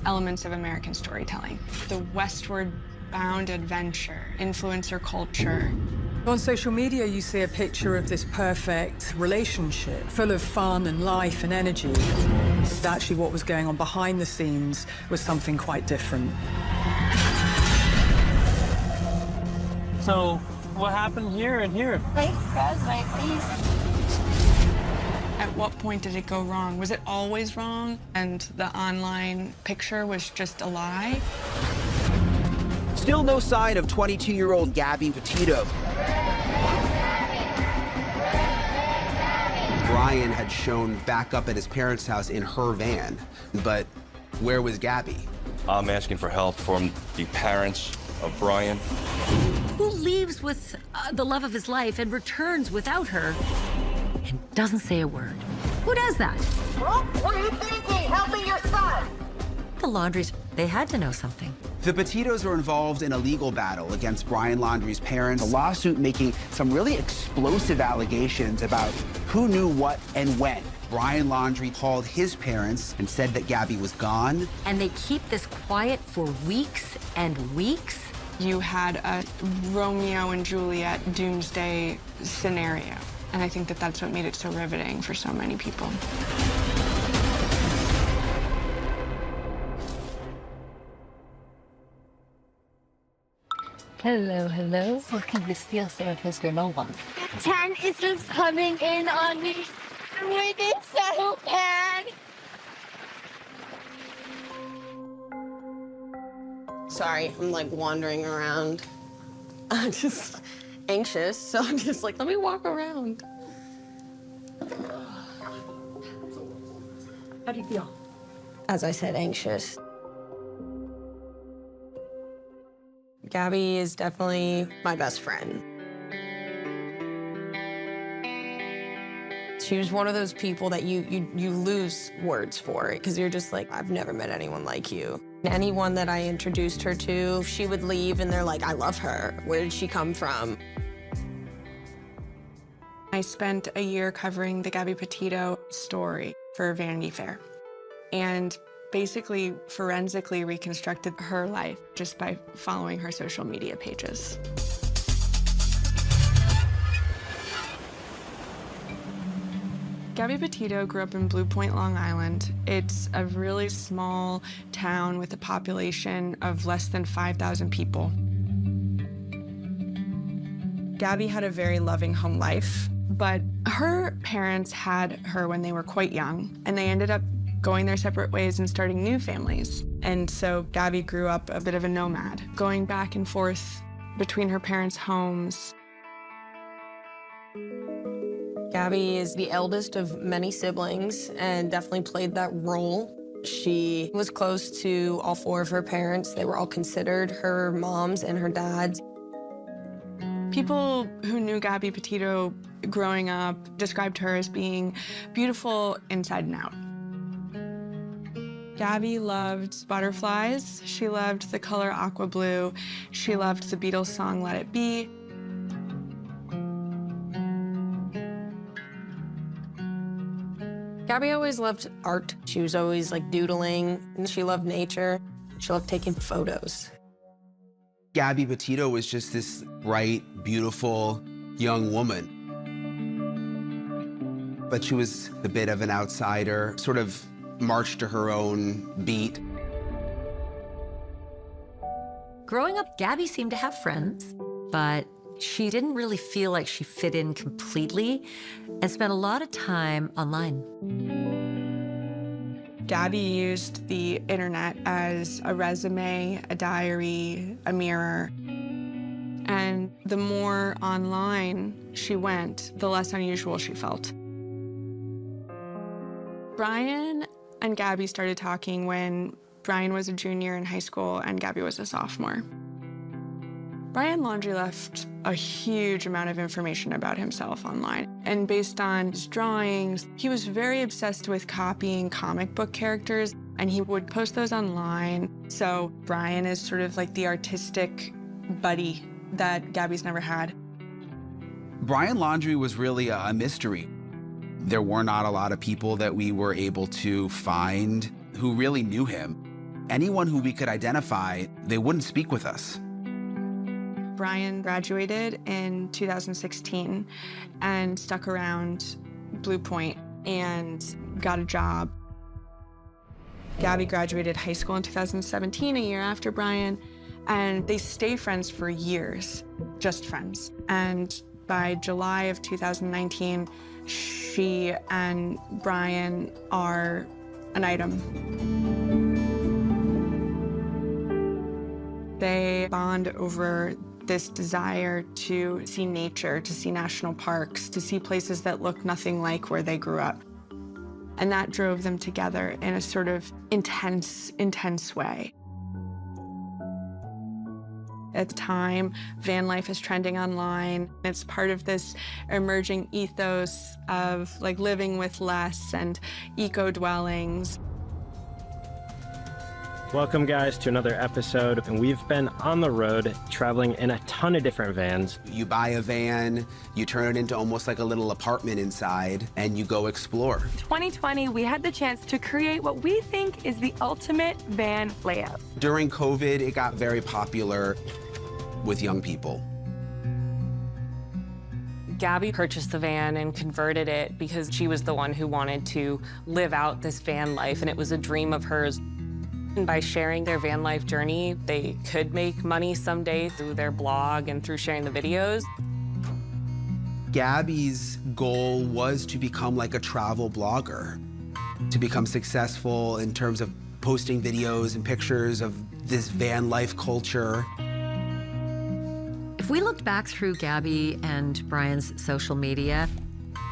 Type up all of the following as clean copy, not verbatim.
elements of American storytelling. The westward-bound adventure, influencer culture. On social media, you see a picture of this perfect relationship, full of fun and life and energy. Actually, what was going on behind the scenes was something quite different. So, what happened here and here? Wait, please. At what point did it go wrong? Was it always wrong and the online picture was just a lie? Still no sign of 22-year-old Gabby Petito. Brian had shown back up at his parents' house in her van, but where was Gabby? I'm asking for help from the parents of Brian. Who leaves with the love of his life and returns without her and doesn't say a word? Who does that? What are you thinking? Helping your son! The Laundries, they had to know something. The Petitos were involved in a legal battle against Brian Laundrie's parents, a lawsuit making some really explosive allegations about who knew what and when. Brian Laundrie called his parents and said that Gabby was gone. And they keep this quiet for weeks and weeks. You had a Romeo and Juliet doomsday scenario. And I think that that's what made it so riveting for so many people. Hello, hello. Looking to steal some of his granola. 10 is coming in on me. We need so bad. Sorry, I'm like wandering around. I'm just anxious, so I'm just like, let me walk around. How do you feel? As I said, anxious. Gabby is definitely my best friend. She was one of those people that you lose words for it, because you're just like, I've never met anyone like you. Anyone that I introduced her to, she would leave and they're like, I love her. Where did she come from? I spent a year covering the Gabby Petito story for Vanity Fair. And basically forensically reconstructed her life just by following her social media pages. Gabby Petito grew up in Blue Point, Long Island. It's a really small town with a population of less than 5,000 people. Gabby had a very loving home life, but her parents had her when they were quite young, and they ended up going their separate ways and starting new families. And so Gabby grew up a bit of a nomad, going back and forth between her parents' homes. Gabby is the eldest of many siblings and definitely played that role. She was close to all four of her parents. They were all considered her moms and her dads. People who knew Gabby Petito growing up described her as being beautiful inside and out. Gabby loved butterflies. She loved the color aqua blue. She loved the Beatles song, Let It Be. Gabby always loved art. She was always like doodling, and she loved nature. She loved taking photos. Gabby Petito was just this bright, beautiful young woman. But she was a bit of an outsider, sort of marched to her own beat. Growing up, Gabby seemed to have friends, but she didn't really feel like she fit in completely and spent a lot of time online. Gabby used the internet as a resume, a diary, a mirror. And the more online she went, the less unusual she felt. Brian and Gabby started talking when Brian was a junior in high school and Gabby was a sophomore. Brian Laundrie left a huge amount of information about himself online. And based on his drawings, he was very obsessed with copying comic book characters, and he would post those online. So Brian is sort of like the artistic buddy that Gabby's never had. Brian Laundrie was really a mystery. There were not a lot of people that we were able to find who really knew him. anyone who we could identify, they wouldn't speak with us. Brian graduated in 2016 and stuck around Blue Point and got a job. Gabby graduated high school in 2017, a year after Brian, and they stay friends for years, just friends. And by July of 2019, she and Brian are an item. They bond over this desire to see nature, to see national parks, to see places that look nothing like where they grew up. And that drove them together in a sort of intense way. At the time, van life is trending online. It's part of this emerging ethos of like living with less and eco-dwellings. Welcome, guys, to another episode. And we've been on the road traveling in a ton of different vans. You buy a van, you turn it into almost like a little apartment inside, and you go explore. 2020, we had the chance to create what we think is the ultimate van layout. During COVID, it got very popular with young people. Gabby purchased the van and converted it because she was the one who wanted to live out this van life, and it was a dream of hers. And by sharing their van life journey, they could make money someday through their blog and through sharing the videos. Gabby's goal was to become like a travel blogger, to become successful in terms of posting videos and pictures of this van life culture. If we looked back through Gabby and Brian's social media,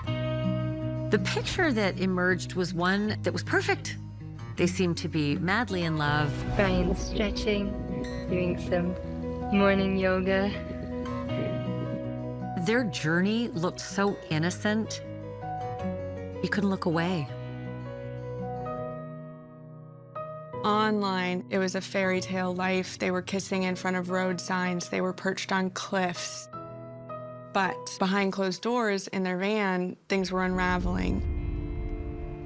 the picture that emerged was one that was perfect. They seemed to be madly in love. Brian's stretching, doing some morning yoga. Their journey looked so innocent, you couldn't look away. Online, it was a fairy tale life. They were kissing in front of road signs. They were perched on cliffs. But behind closed doors in their van, things were unraveling.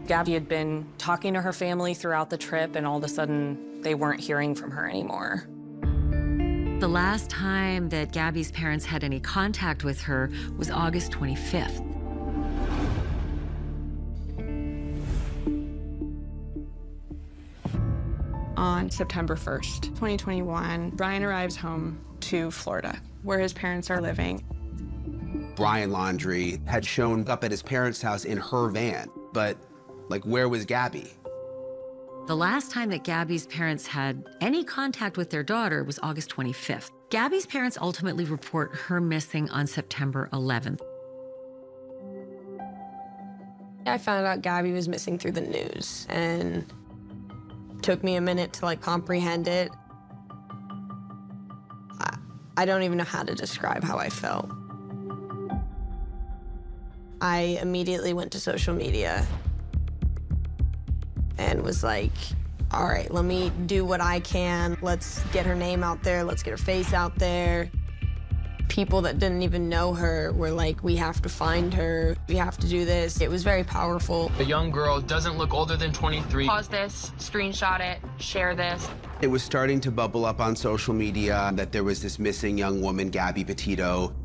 Gabby had been talking to her family throughout the trip, and all of a sudden, they weren't hearing from her anymore. The last time that Gabby's parents had any contact with her was August 25th. On September 1st, 2021, Brian arrives home to Florida, where his parents are living. Brian Laundrie had shown up at his parents' house in her van, but like, where was Gabby? The last time that Gabby's parents had any contact with their daughter was August 25th. Gabby's parents ultimately report her missing on September 11th. I found out Gabby was missing through the news, and it took me a minute to like comprehend it. I don't even know how to describe how I felt. I immediately went to social media and was like, all right, let me do what I can. Let's get her name out there. Let's get her face out there. People that didn't even know her were like, we have to find her. We have to do this. It was very powerful. The young girl doesn't look older than 23. Pause this, screenshot it, share this. It was starting to bubble up on social media that there was this missing young woman, Gabby Petito.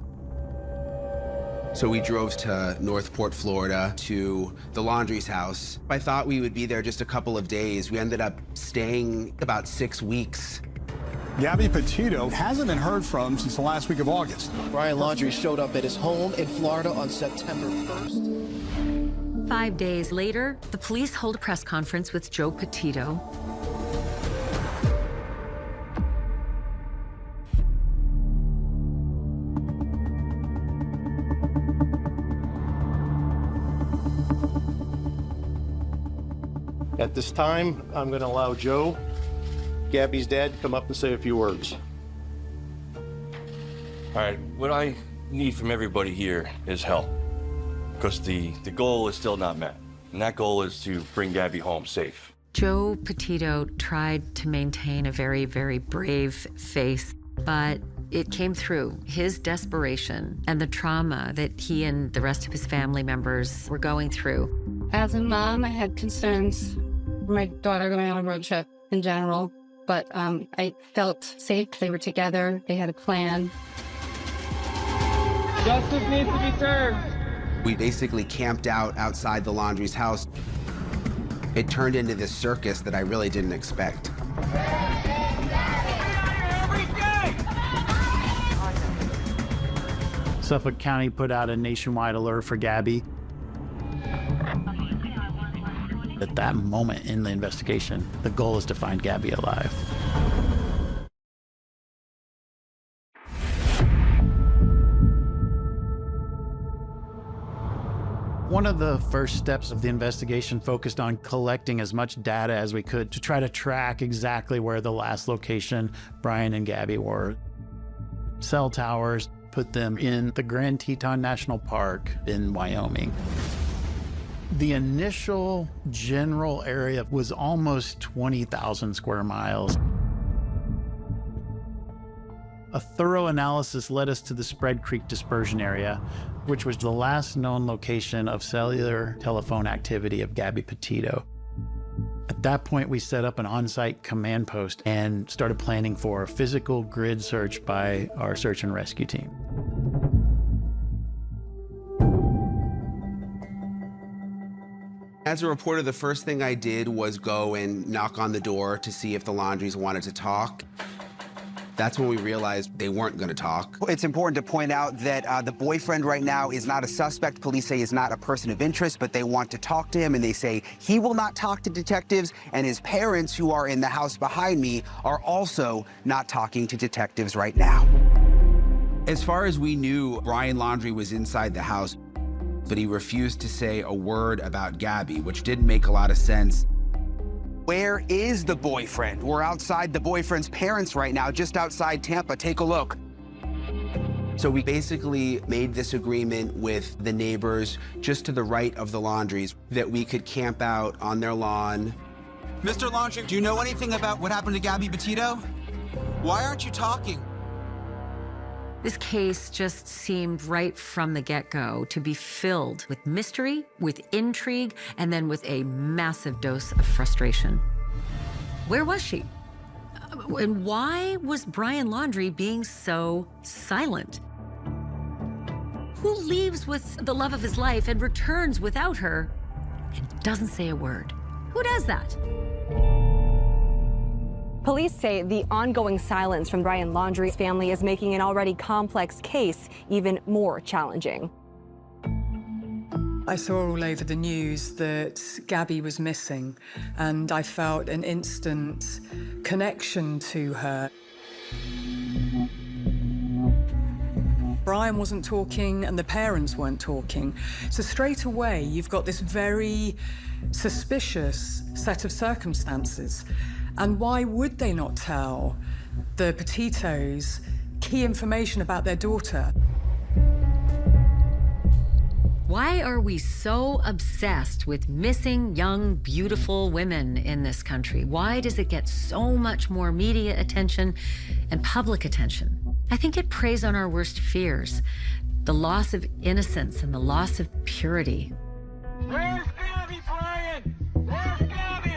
So we drove to Northport, Florida, to the Laundrie's house. I thought we would be there just a couple of days. We ended up staying about 6 weeks. Gabby Petito hasn't been heard from since the last week of August. Brian Laundrie showed up at his home in Florida on September 1st. 5 days later, the police hold a press conference with Joe Petito. At this time, I'm going to allow Joe, Gabby's dad, to come up and say a few words. All right, what I need from everybody here is help, because the goal is still not met, and that goal is to bring Gabby home safe. Joe Petito tried to maintain a very, very brave face, but it came through. His desperation and the trauma that he and the rest of his family members were going through. As a mom, I had concerns for my daughter going on a road trip. in general, but I felt safe. They were together. They had a plan. Justice needs to be served. We basically camped out outside the Laundrie's house. It turned into this circus that I really didn't expect. Suffolk County put out a nationwide alert for Gabby. At that moment in the investigation, the goal is to find Gabby alive. One of the first steps of the investigation focused on collecting as much data as we could to try to track exactly where the last location Brian and Gabby were. Cell towers, put them in the Grand Teton National Park in Wyoming. The initial general area was almost 20,000 square miles. A thorough analysis led us to the Spread Creek dispersion area, which was the last known location of cellular telephone activity of Gabby Petito. At that point, we set up an on-site command post and started planning for a physical grid search by our search and rescue team. As a reporter, the first thing I did was go and knock on the door to see if the Laundries wanted to talk. That's when we realized they weren't going to talk. It's important to point out that the boyfriend right now is not a suspect. Police say is not a person of interest, but they want to talk to him, and they say he will not talk to detectives, and his parents, who are in the house behind me, are also not talking to detectives right now. As far as we knew, Brian Laundrie was inside the house, but he refused to say a word about Gabby, which didn't make a lot of sense. Where is the boyfriend? We're outside the boyfriend's parents right now, just outside Tampa. Take a look. So we basically made this agreement with the neighbors just to the right of the Laundries that we could camp out on their lawn. Mr. Laundrie, do you know anything about what happened to Gabby Petito? Why aren't you talking? This case just seemed right from the get-go to be filled with mystery, with intrigue, and then with a massive dose of frustration. Where was she? And why was Brian Laundrie being so silent? Who leaves with the love of his life and returns without her and doesn't say a word? Who does that? Police say the ongoing silence from Brian Laundrie's family is making an already complex case even more challenging. I saw all over the news that Gabby was missing, and I felt an instant connection to her. Brian wasn't talking and the parents weren't talking. So straight away, you've got this very suspicious set of circumstances. And why would they not tell the Petitos key information about their daughter? Why are we so obsessed with missing young, beautiful women in this country? Why does it get so much more media attention and public attention? I think it preys on our worst fears, the loss of innocence and the loss of purity. Where's Gabby, Brian? Where's Gabby?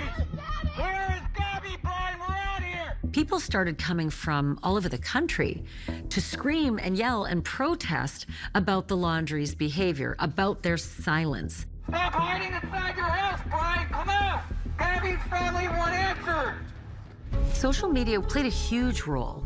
Where is Gabby, Brian? We're out here! People started coming from all over the country to scream and yell and protest about the Laundrie's behavior, about their silence. Stop hiding inside your house, Brian! Come out! Gabby's family want answers! Social media played a huge role.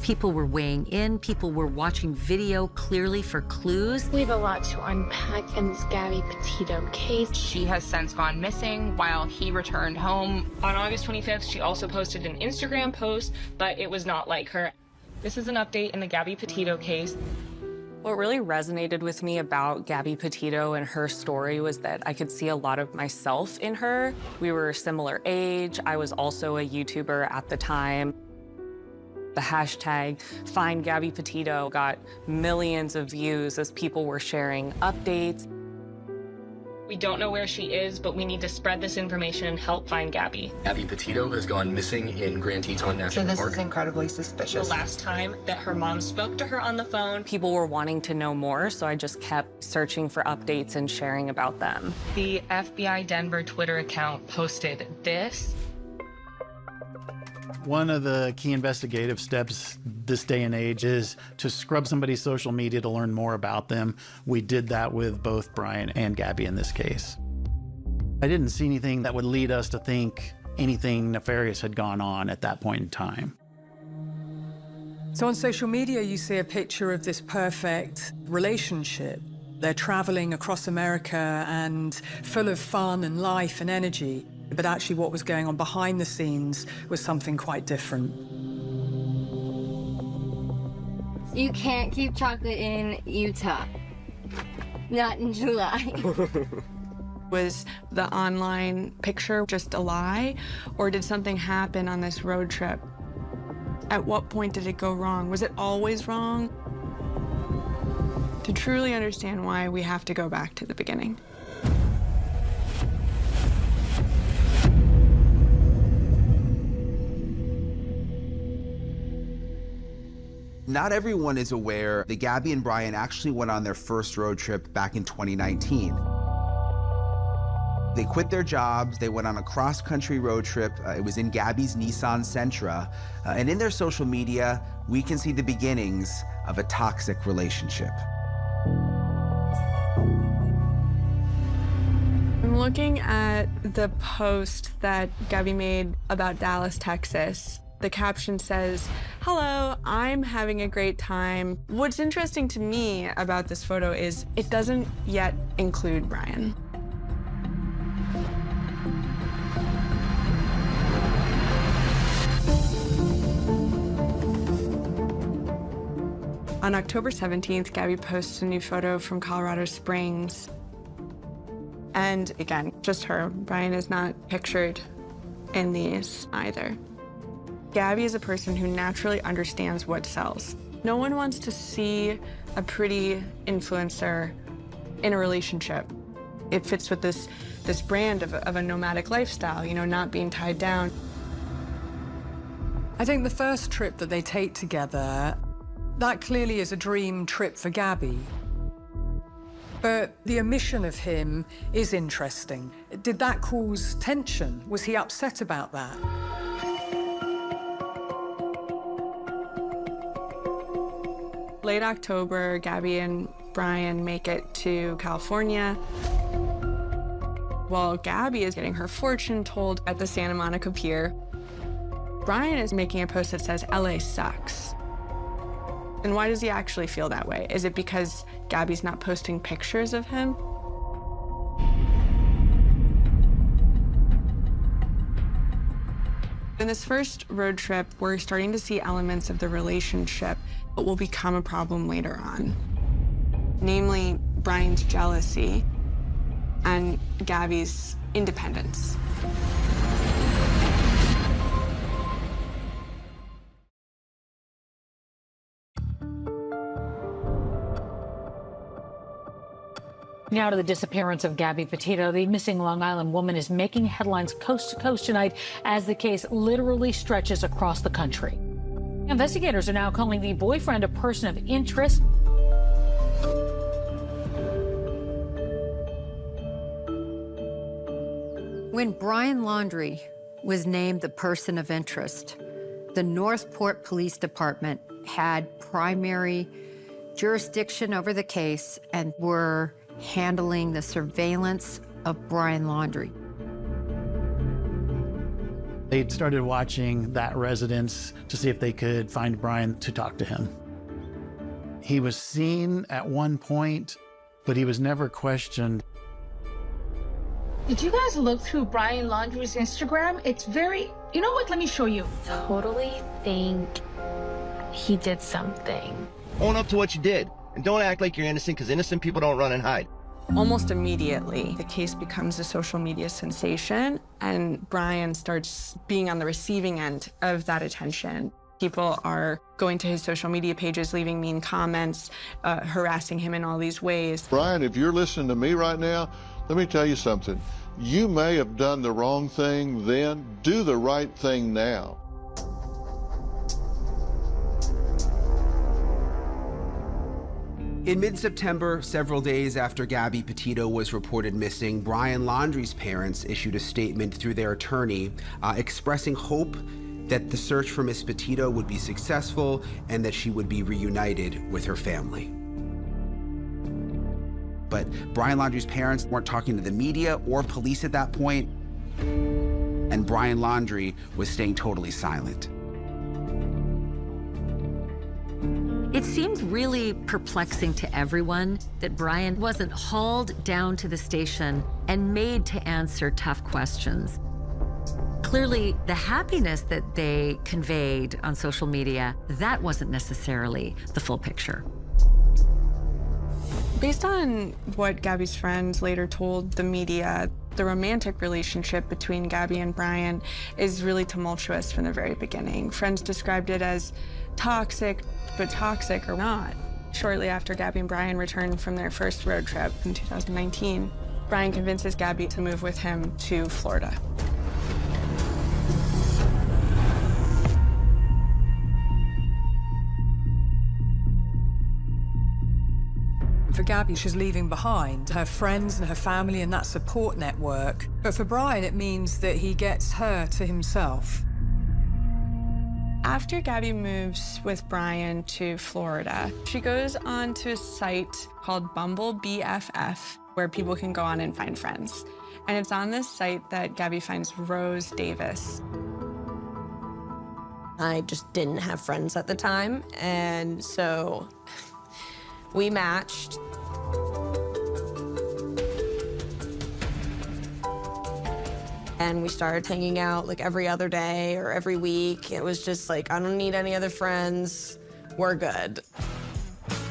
People were weighing in, people were watching video clearly for clues. We have a lot to unpack in this Gabby Petito case. She has since gone missing while he returned home. On August 25th, she also posted an Instagram post, but it was not like her. This is an update in the Gabby Petito case. What really resonated with me about Gabby Petito and her story was that I could see a lot of myself in her. We were a similar age. I was also a YouTuber at the time. The hashtag Find Gabby Petito got millions of views as people were sharing updates. We don't know where she is, but we need to spread this information and help find Gabby. Gabby Petito has gone missing in Grand Teton National Park. So this is incredibly suspicious. The last time that her mom spoke to her on the phone, People were wanting to know more, so I just kept searching for updates and sharing about them. the FBI Denver Twitter account posted this. One of the key investigative steps this day and age is to scrub somebody's social media to learn more about them. We did that with both Brian and Gabby in this case. I didn't see anything that would lead us to think anything nefarious had gone on at that point in time. So on social media, you see a picture of this perfect relationship. They're traveling across America and full of fun and life and energy. But actually what was going on behind the scenes was something quite different. You can't keep chocolate in Utah. Not in July. Was the online picture just a lie, or did something happen on this road trip? At what point did it go wrong? Was it always wrong? To truly understand why, we have to go back to the beginning. Not everyone is aware that Gabby and Brian actually went on their first road trip back in 2019. They quit their jobs, they went on a cross-country road trip. It was in Gabby's Nissan Sentra. And in their social media, we can see the beginnings of a toxic relationship. I'm looking at the post that Gabby made about Dallas, Texas. The caption says, "Hello, I'm having a great time." What's interesting to me about this photo is it doesn't yet include Brian. On October 17th, Gabby posts a new photo from Colorado Springs. And again, just her. Brian is not pictured in these either. Gabby is a person who naturally understands what sells. No one wants to see a pretty influencer in a relationship. It fits with this brand of a nomadic lifestyle, you know, not being tied down. I think the first trip that they take together, that clearly is a dream trip for Gabby. But the omission of him is interesting. Did that cause tension? Was he upset about that? Late October, Gabby and Brian make it to California. While Gabby is getting her fortune told at the Santa Monica Pier, Brian is making a post that says, "LA sucks." And why does he actually feel that way? Is it because Gabby's not posting pictures of him? In this first road trip, we're starting to see elements of the relationship that will become a problem later on. Namely, Brian's jealousy and Gabby's independence. Now to the disappearance of Gabby Petito. The missing Long Island woman is making headlines coast to coast tonight as the case literally stretches across the country. Investigators are now calling the boyfriend a person of interest. When Brian Laundrie was named the person of interest, the Northport Police Department had primary jurisdiction over the case and were handling the surveillance of Brian Laundrie. They started watching that residence to see if they could find Brian to talk to him. He was seen at one point, but he was never questioned. Did you guys look through Brian Laundrie's Instagram? It's very, you know what, let me show you. Totally think he did something. Own up to what you did, and don't act like you're innocent, because innocent people don't run and hide. Almost immediately, the case becomes a social media sensation, and Brian starts being on the receiving end of that attention. People are going to his social media pages, leaving mean comments, harassing him in all these ways. Brian, if you're listening to me right now, let me tell you something. You may have done the wrong thing then. Do the right thing now. In mid-September, several days after Gabby Petito was reported missing, Brian Laundrie's parents issued a statement through their attorney expressing hope that the search for Miss Petito would be successful and that she would be reunited with her family. But Brian Laundrie's parents weren't talking to the media or police at that point, and Brian Laundrie was staying totally silent. It seemed really perplexing to everyone that Brian wasn't hauled down to the station and made to answer tough questions. Clearly, the happiness that they conveyed on social media, that wasn't necessarily the full picture. Based on what Gabby's friends later told the media, the romantic relationship between Gabby and Brian is really tumultuous from the very beginning. Friends described it as toxic, but toxic or not. Shortly after Gabby and Brian returned from their first road trip in 2019, Brian convinces Gabby to move with him to Florida. For Gabby, she's leaving behind her friends and her family and that support network. But for Brian, it means that he gets her to himself. After Gabby moves with Brian to Florida, she goes on to a site called Bumble BFF, where people can go on and find friends. And it's on this site that Gabby finds Rose Davis. I just didn't have friends at the time, and so we matched. And we started hanging out like every other day or every week. It was just like, I don't need any other friends. We're good.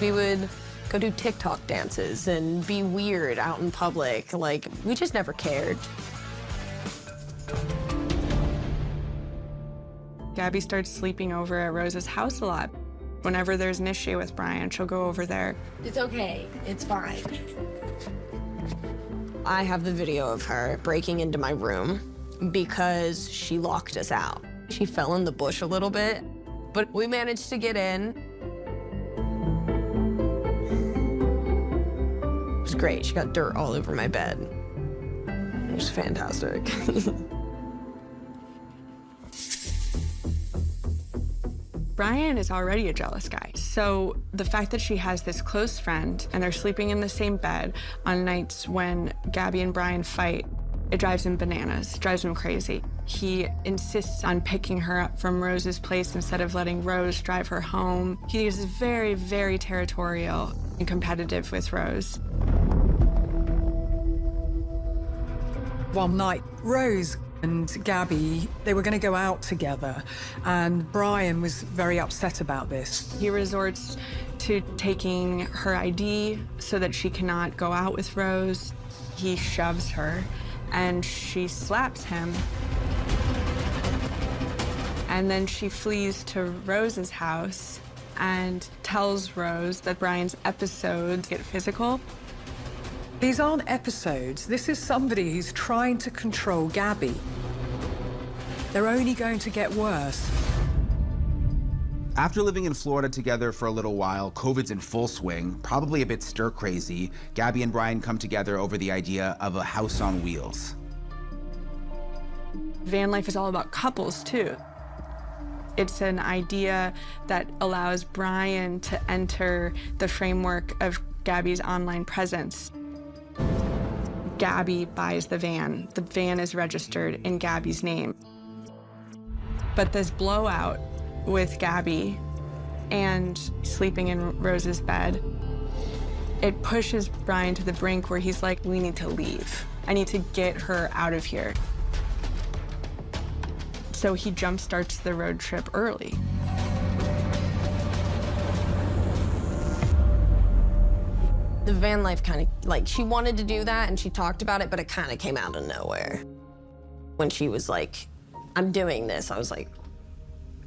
We would go do TikTok dances and be weird out in public. Like, we just never cared. Gabby starts sleeping over at Rose's house a lot. Whenever there's an issue with Brian, she'll go over there. It's okay, it's fine. I have the video of her breaking into my room because she locked us out. She fell in the bush a little bit, but we managed to get in. It was great. She got dirt all over my bed. It was fantastic. Brian is already a jealous guy, so the fact that she has this close friend and they're sleeping in the same bed on nights when Gabby and Brian fight, it drives him bananas, drives him crazy. He insists on picking her up from Rose's place instead of letting Rose drive her home. He is very, very territorial and competitive with Rose. One night, Rose and Gabby, they were going to go out together, and Brian was very upset about this. He resorts to taking her ID so that she cannot go out with Rose. He shoves her, and she slaps him. And then she flees to Rose's house and tells Rose that Brian's episodes get physical. These aren't episodes. This is somebody who's trying to control Gabby. They're only going to get worse. After living in Florida together for a little while, COVID's in full swing, probably a bit stir-crazy. Gabby and Brian come together over the idea of a house on wheels. Van life is all about couples, too. It's an idea that allows Brian to enter the framework of Gabby's online presence. Gabby buys the van. The van is registered in Gabby's name. But this blowout with Gabby and sleeping in Rose's bed, it pushes Brian to the brink where he's like, we need to leave. I need to get her out of here. So he jumpstarts the road trip early. The van life kind of, like, she wanted to do that and she talked about it, but it kind of came out of nowhere. When she was like, I'm doing this, I was like,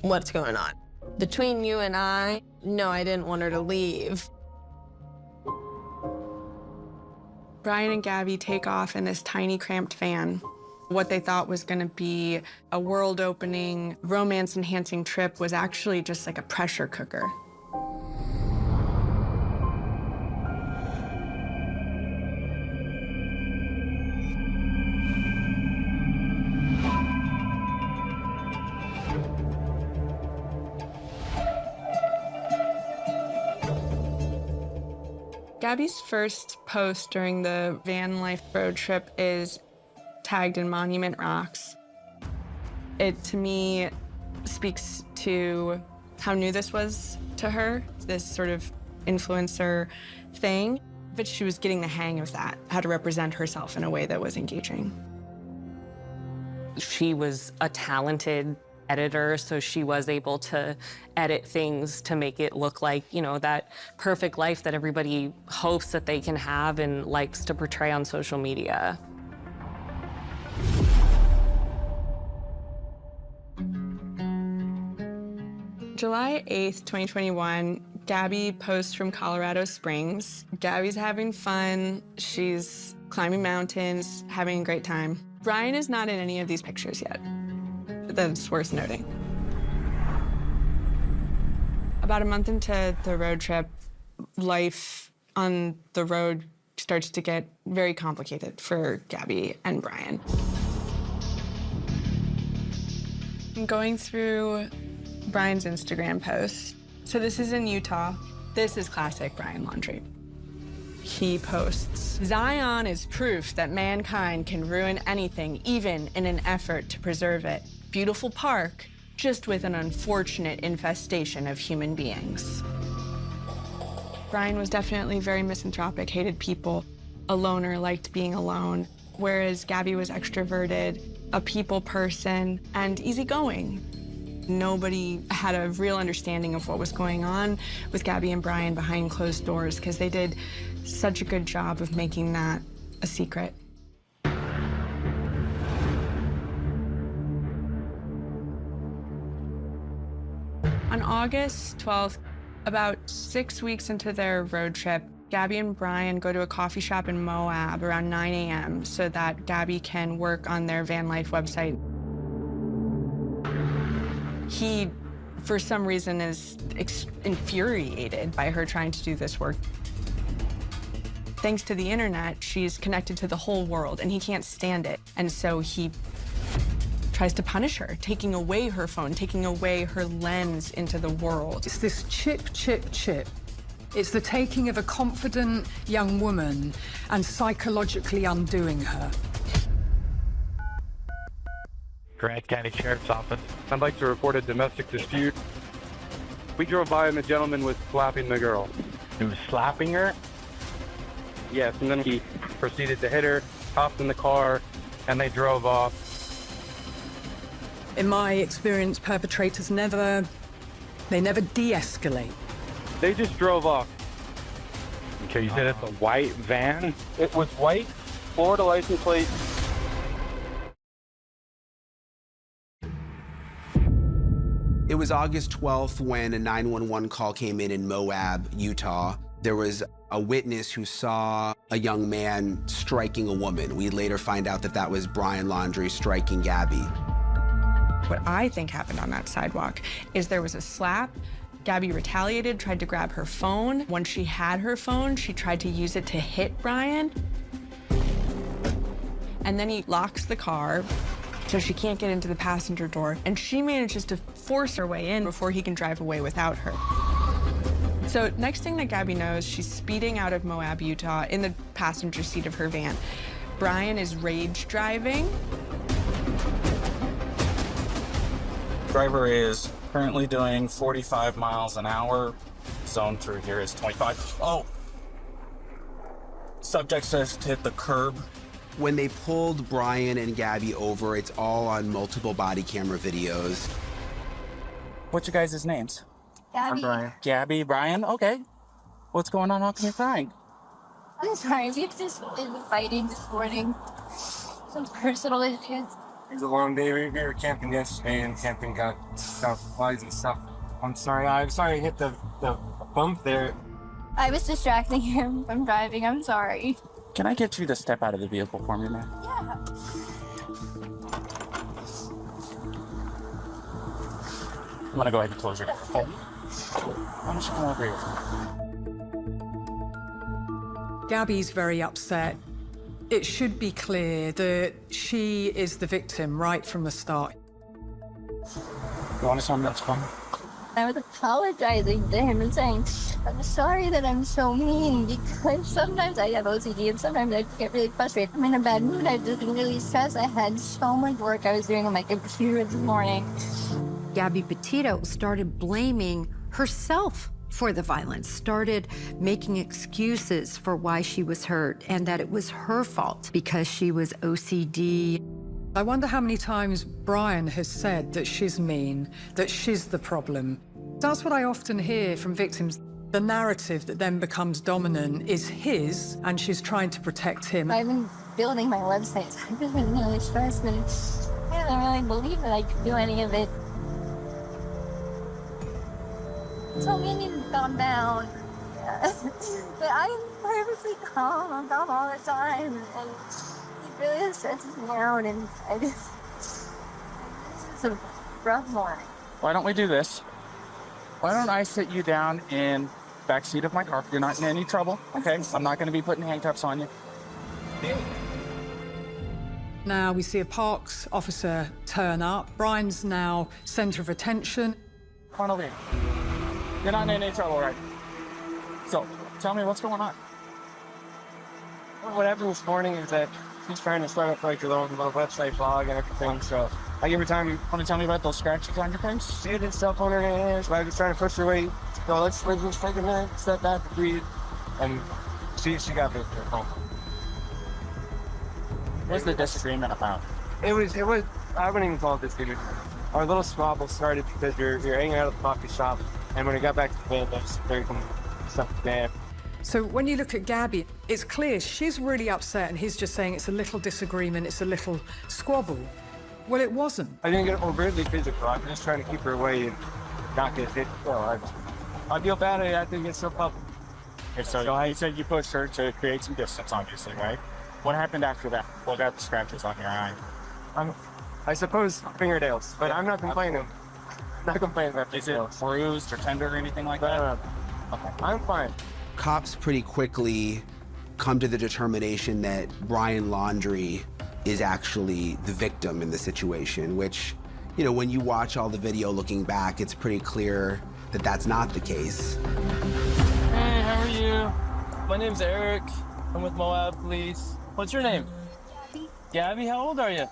what's going on? Between you and I, no, I didn't want her to leave. Brian and Gabby take off in this tiny, cramped van. What they thought was going to be a world-opening, romance-enhancing trip was actually just like a pressure cooker. Gabby's first post during the van life road trip is tagged in Monument Rocks. It, to me, speaks to how new this was to her, this sort of influencer thing. But she was getting the hang of that, how to represent herself in a way that was engaging. She was a talented editor, so she was able to edit things to make it look like, you know, that perfect life that everybody hopes that they can have and likes to portray on social media. July 8th, 2021, Gabby posts from Colorado Springs. Gabby's having fun. She's climbing mountains, having a great time. Brian is not in any of these pictures yet. That's worth noting. About a month into the road trip, life on the road starts to get very complicated for Gabby and Brian. I'm going through Brian's Instagram posts. So this is in Utah. This is classic Brian Laundrie. He posts, "Zion is proof that mankind can ruin anything, even in an effort to preserve it. Beautiful park, just with an unfortunate infestation of human beings." Brian was definitely very misanthropic, hated people, a loner, liked being alone, whereas Gabby was extroverted, a people person, and easygoing. Nobody had a real understanding of what was going on with Gabby and Brian behind closed doors because they did such a good job of making that a secret. On August 12th, about 6 weeks into their road trip, Gabby and Brian go to a coffee shop in Moab around 9 a.m. so that Gabby can work on their van life website. He, for some reason, is infuriated by her trying to do this work. Thanks to the internet, she's connected to the whole world, and he can't stand it. And so he tries to punish her, taking away her phone, taking away her lens into the world. It's this chip. It's the taking of a confident young woman and psychologically undoing her. Grant County Sheriff's Office. I'd like to report a domestic dispute. We drove by and the gentleman was slapping the girl. He was slapping her? Yes, and then he proceeded to hit her, hopped in the car, and they drove off. In my experience, perpetrators never de-escalate. They just drove off. Okay, you said it's a white van? It was white, Florida license plate. It was August 12th when a 911 call came in Moab, Utah. There was a witness who saw a young man striking a woman. We later find out that that was Brian Laundrie striking Gabby. What I think happened on that sidewalk is there was a slap. Gabby retaliated, tried to grab her phone. When she had her phone, she tried to use it to hit Brian. And then he locks the car so she can't get into the passenger door, and she manages to force her way in before he can drive away without her. So next thing that Gabby knows, she's speeding out of Moab, Utah, in the passenger seat of her van. Brian is rage driving. Driver is currently doing 45 miles an hour. Zone through here is 25. Oh! Subject says to hit the curb. When they pulled Brian and Gabby over, it's all on multiple body camera videos. What's your guys' names? Gabby. I'm Brian. Gabby, Brian? Okay. What's going on? How come you're crying? I'm sorry, we've just been fighting this morning. Some personal issues. It was a long day. We were camping yesterday, and camping got flies and stuff. I'm sorry I hit the bump there. I was distracting him from driving. I'm sorry. Can I get you to step out of the vehicle for me, man? Yeah. I'm gonna go ahead and close your door. Why don't you come over here? Gabby's very upset. It should be clear that she is the victim right from the start. You want to tell me what's going on? I was apologizing to him and saying, I'm sorry that I'm so mean, because sometimes I have OCD and sometimes I get really frustrated. I'm in a bad mood. I've just been really stressed. I had so much work I was doing on my computer this morning. Gabby Petito started blaming herself for the violence, started making excuses for why she was hurt and that it was her fault because she was OCD. I wonder how many times Brian has said that she's mean, that she's the problem. That's what I often hear from victims. The narrative that then becomes dominant is his, and she's trying to protect him. I've been building my website, so I've just been really stressed, and I don't really believe that I could do any of it. So me need to calm down. But I'm perfectly calm. I'm calm all the time, and it really stresses me out, and this is a rough one. Why don't we do this? Why don't I sit you down in the back seat of my car? You're not in any trouble, okay? I'm not going to be putting handcuffs on you. Now we see a parks officer turn up. Brian's now center of attention. Come on over here. You're not in any trouble, right? So, tell me what's going on. Well, what happened this morning is that he's trying to start up like his own little website blog and everything, so like every time you want to tell me about those scratches on your face? She had his cell phone in her hands, so I was trying to push her away. So let's take a minute, step back, breathe, and she got her phone. What's the disagreement about? It was, I wouldn't even call it disagreement. Our little squabble started because you're hanging out at the coffee shop, and when we got back to the van, there's some stuff there. So when you look at Gabby, it's clear she's really upset, and he's just saying it's a little disagreement, it's a little squabble. Well, it wasn't. I didn't get overtly physical. I'm just trying to keep her away and not get hit. Well, I feel bad. I have to get so public. Okay, so you said you pushed her to create some distance, obviously, right? What happened after that? What got the scratches on your eye? I suppose fingernails, but I'm not complaining. Not complaining about Is it bruised or tender or anything like that? Okay, I'm fine. Cops pretty quickly come to the determination that Brian Laundrie is actually the victim in the situation, which, you know, when you watch all the video looking back, it's pretty clear that that's not the case. Hey, how are you? My name's Eric. I'm with Moab Police. What's your name? Gabby. Gabby, how old are you?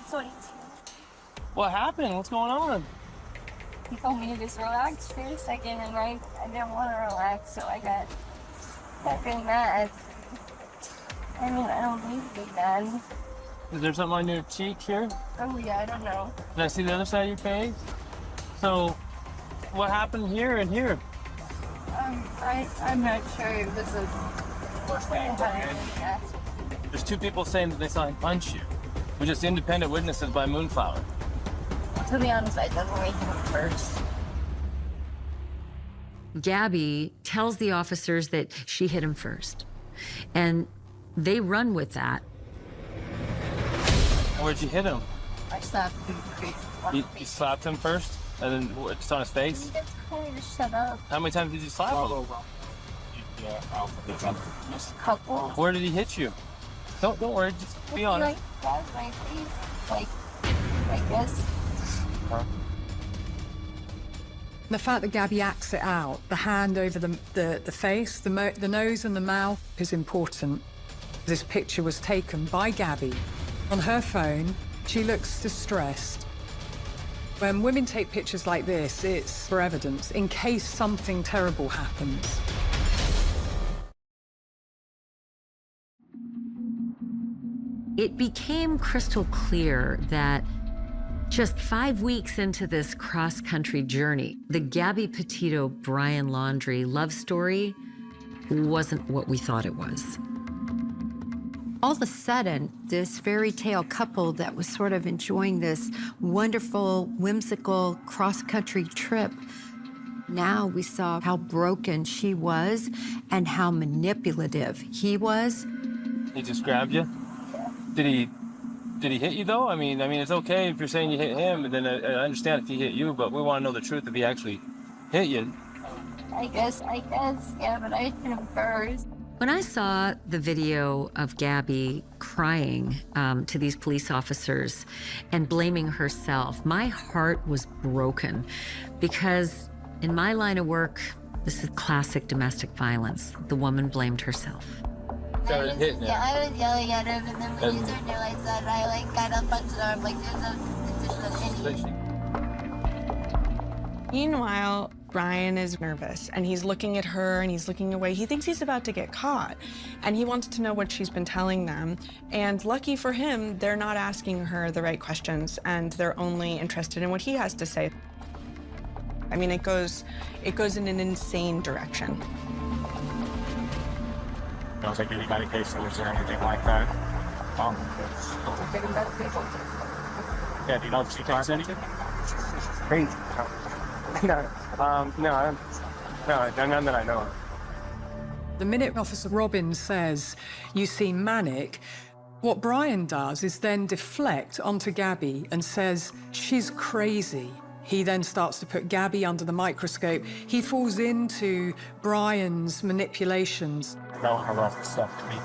22. What happened? What's going on? He told me to just relax for a second, and I didn't want to relax, so I got really mad. I mean, I don't need to be mad. Is there something on your cheek here? Oh, yeah, I don't know. Did I see the other side of your face? So, what happened here and here? I'm not sure if this is... There's two people saying that they saw him punch you. We're just independent witnesses by Moonflower. To be honest, I didn't wake him first. Gabby tells the officers that she hit him first, and they run with that. Where'd you hit him? I slapped him. You slapped him first? And then what, just on his face? He just told me to shut up. How many times did you slap him? Just a couple. Where did he hit you? Don't worry, just be honest. Like, that's my face. Like this. The fact that Gabby acts it out, the hand over the face, the nose and the mouth is important. This picture was taken by Gabby. On her phone, she looks distressed. When women take pictures like this, it's for evidence, in case something terrible happens. It became crystal clear that just 5 weeks into this cross-country journey, the Gabby Petito, Brian Laundrie love story wasn't what we thought it was. All of a sudden, this fairy tale couple that was sort of enjoying this wonderful, whimsical cross-country trip, now we saw how broken she was and how manipulative he was. He just grabbed you? Did he hit you though? I mean, it's okay if you're saying you hit him, and then I understand if he hit you, but we want to know the truth if he actually hit you. I guess, yeah, but I hit him first. When I saw the video of Gabby crying to these police officers and blaming herself, my heart was broken because In my line of work, this is classic domestic violence. The woman blamed herself. I was yelling at him, and then when he turned their lights on, I kind of punched her. I'm like, there's no. Meanwhile, Brian is nervous, and he's looking at her, and he's looking away. He thinks he's about to get caught, and he wants to know what she's been telling them. And lucky for him, they're not asking her the right questions, and they're only interested in what he has to say. I mean, it goes in an insane direction. I don't take any medication or anything like that. Yeah, do you know if she takes anything? Crazy. No, none that I know of. The minute Officer Robbins says, "You seem manic," what Brian does is then deflect onto Gabby and says, "She's crazy." He then starts to put Gabby under the microscope. He falls into Brian's manipulations. I know how rough this stuff can be.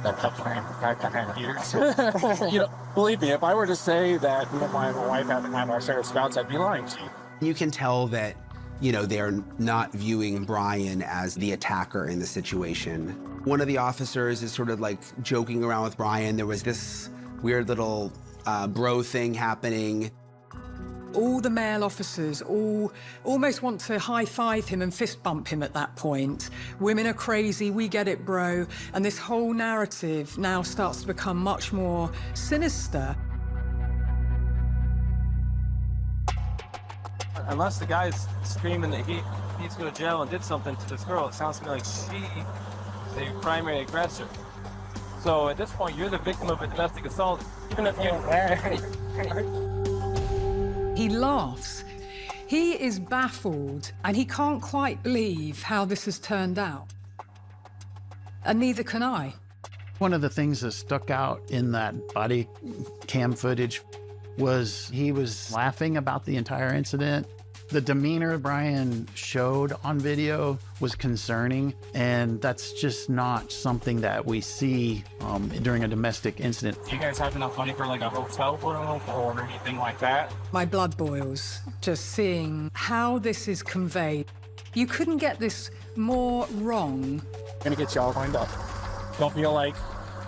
That couple of years. You know, believe me, if I were to say that me and my wife haven't had our share of spouts, I'd be lying to you. You can tell that, you know, they're not viewing Brian as the attacker in the situation. One of the officers is sort of like joking around with Brian. There was this weird little bro thing happening. All the male officers all almost want to high-five him and fist bump him at that point. Women are crazy, we get it, bro. And this whole narrative now starts to become much more sinister. Unless the guy's screaming that he needs to go to jail and did something to this girl, it sounds to me like she is the primary aggressor. So at this point, you're the victim of a domestic assault, even if you... He laughs. He is baffled, and he can't quite believe how this has turned out. And neither can I. One of the things that stuck out in that body cam footage was he was laughing about the entire incident. The demeanor Brian showed on video was concerning, and that's just not something that we see during a domestic incident. Do you guys have enough money for like a hotel room or anything like that? My blood boils just seeing how this is conveyed. You couldn't get this more wrong. I'm gonna get you all lined up. Don't feel like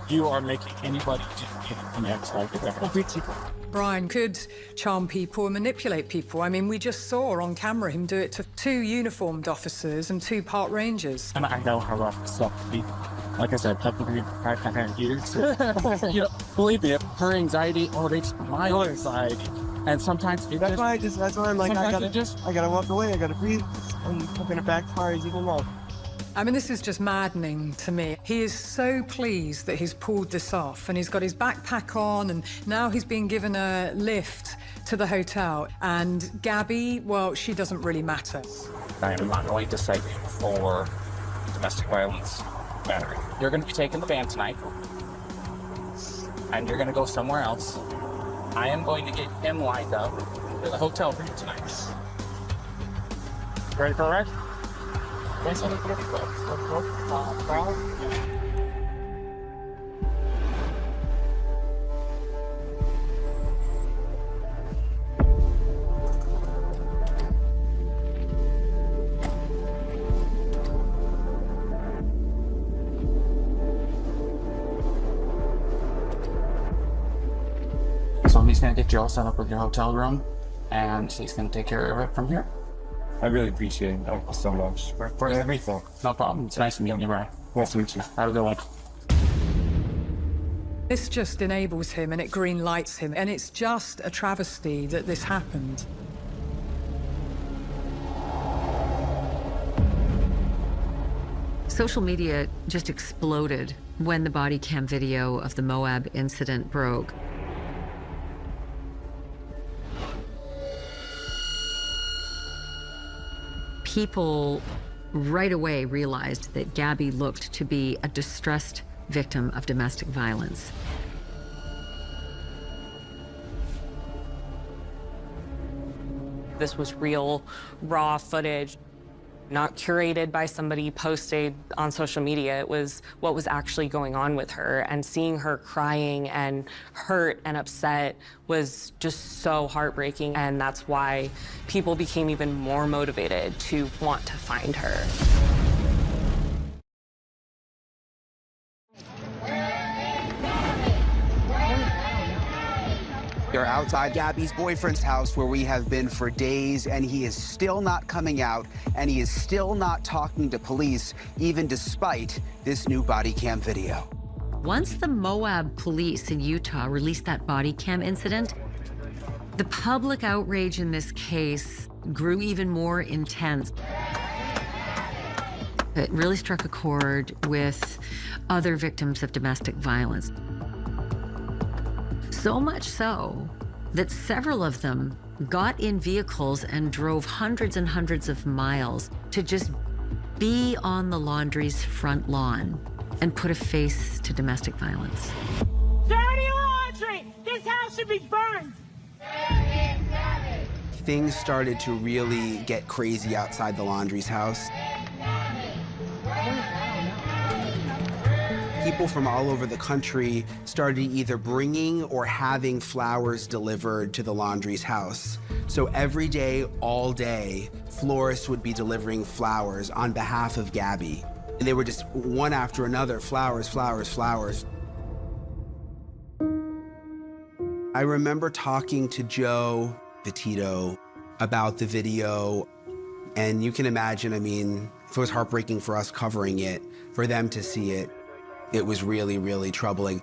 you are making anybody do anything else like that. Brian could charm people and manipulate people. I mean, we just saw on camera him do it to 2 uniformed officers and 2 park rangers. And I know how rough this stuff can be. Like I said, I've been here years. You know, believe me, her anxiety elevates my own anxiety. And sometimes it that's why I'm like, I gotta walk away, I gotta breathe. I'm gonna backfire even more. I mean, this is just maddening to me. He is so pleased that he's pulled this off, and he's got his backpack on, and now he's being given a lift to the hotel. And Gabby, well, she doesn't really matter. I am not going to cite you for domestic violence battery. You're going to be taking the van tonight, and you're going to go somewhere else. I am going to get him lined up for the hotel room tonight. Ready for a ride? Yes, I'm going to So he's going to get you all set up with your hotel room, and he's going to take care of it from here. I really appreciate it. Thank you so much for everything. No problem. It's nice to meet you, Brian. Nice to meet you. Have a good one. This just enables him and it green lights him, and it's just a travesty that this happened. Social media just exploded when the body cam video of the Moab incident broke. People right away realized that Gabby looked to be a distressed victim of domestic violence. This was real, raw footage. Not curated by somebody posted on social media. It was what was actually going on with her, and seeing her crying and hurt and upset was just so heartbreaking, and that's why people became even more motivated to want to find her. We're outside Gabby's boyfriend's house where we have been for days, and he is still not coming out, and he is still not talking to police, even despite this new body cam video. Once the Moab police in Utah released that body cam incident, the public outrage in this case grew even more intense. It really struck a chord with other victims of domestic violence. So much so that several of them got in vehicles and drove hundreds and hundreds of miles to just be on the Laundrie's front lawn and put a face to domestic violence. Dirty Laundrie! This house should be burned! Things started to really get crazy outside the Laundrie's house. People from all over the country started either bringing or having flowers delivered to the Laundrie's house. So every day, all day, florists would be delivering flowers on behalf of Gabby. And they were just one after another, flowers, flowers, flowers. I remember talking to Joe Petito about the video, and you can imagine, I mean, if it was heartbreaking for us covering it, for them to see it, it was really, really troubling.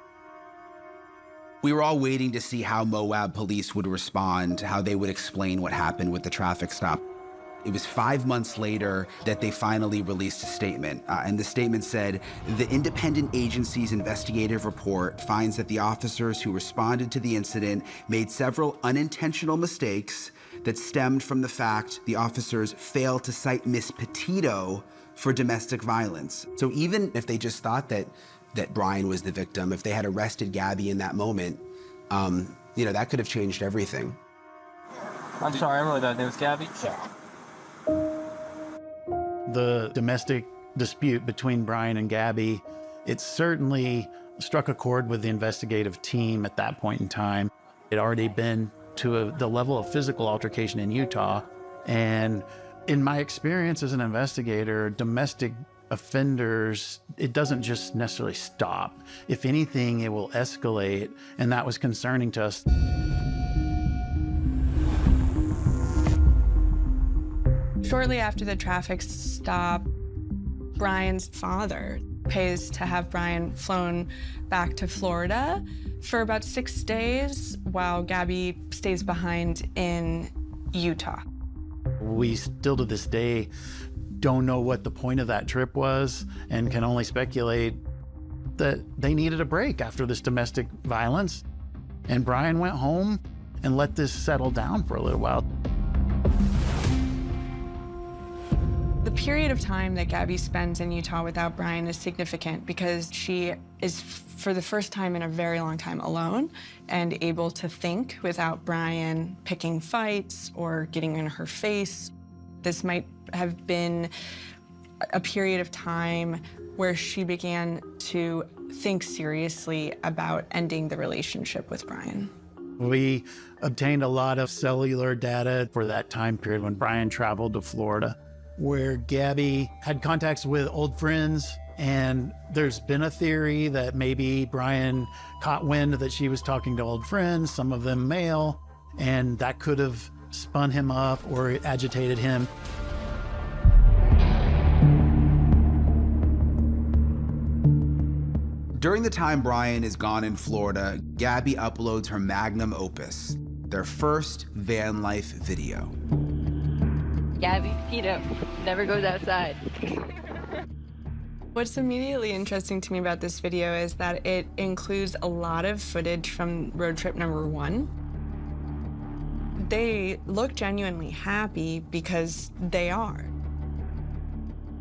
We were all waiting to see how Moab police would respond, how they would explain what happened with the traffic stop. It was 5 months later that they finally released a statement. And the statement said, the independent agency's investigative report finds that the officers who responded to the incident made several unintentional mistakes that stemmed from the fact the officers failed to cite Miss Petito for domestic violence. So even if they just thought that Brian was the victim, if they had arrested Gabby in that moment, you know, that could have changed everything. I'm sorry, I really thought it was Gabby. The domestic dispute between Brian and Gabby, it certainly struck a chord with the investigative team at that point in time. It had already been to the level of physical altercation in Utah. And in my experience as an investigator, domestic offenders, it doesn't just necessarily stop. If anything, it will escalate, and that was concerning to us. Shortly after the traffic stop, Brian's father pays to have Brian flown back to Florida for about 6 days while Gabby stays behind in Utah. We still to this day don't know what the point of that trip was and can only speculate that they needed a break after this domestic violence. And Brian went home and let this settle down for a little while. The period of time that Gabby spends in Utah without Brian is significant because she is, for the first time in a very long time, alone and able to think without Brian picking fights or getting in her face. This might have been a period of time where she began to think seriously about ending the relationship with Brian. We obtained a lot of cellular data for that time period when Brian traveled to Florida, where Gabby had contacts with old friends, and there's been a theory that maybe Brian caught wind that she was talking to old friends, some of them male, and that could have spun him up or agitated him. During the time Brian is gone in Florida, Gabby uploads her magnum opus, their first van life video. Gabby Petito never goes outside. What's immediately interesting to me about this video is that it includes a lot of footage from road trip number 1. They look genuinely happy because they are.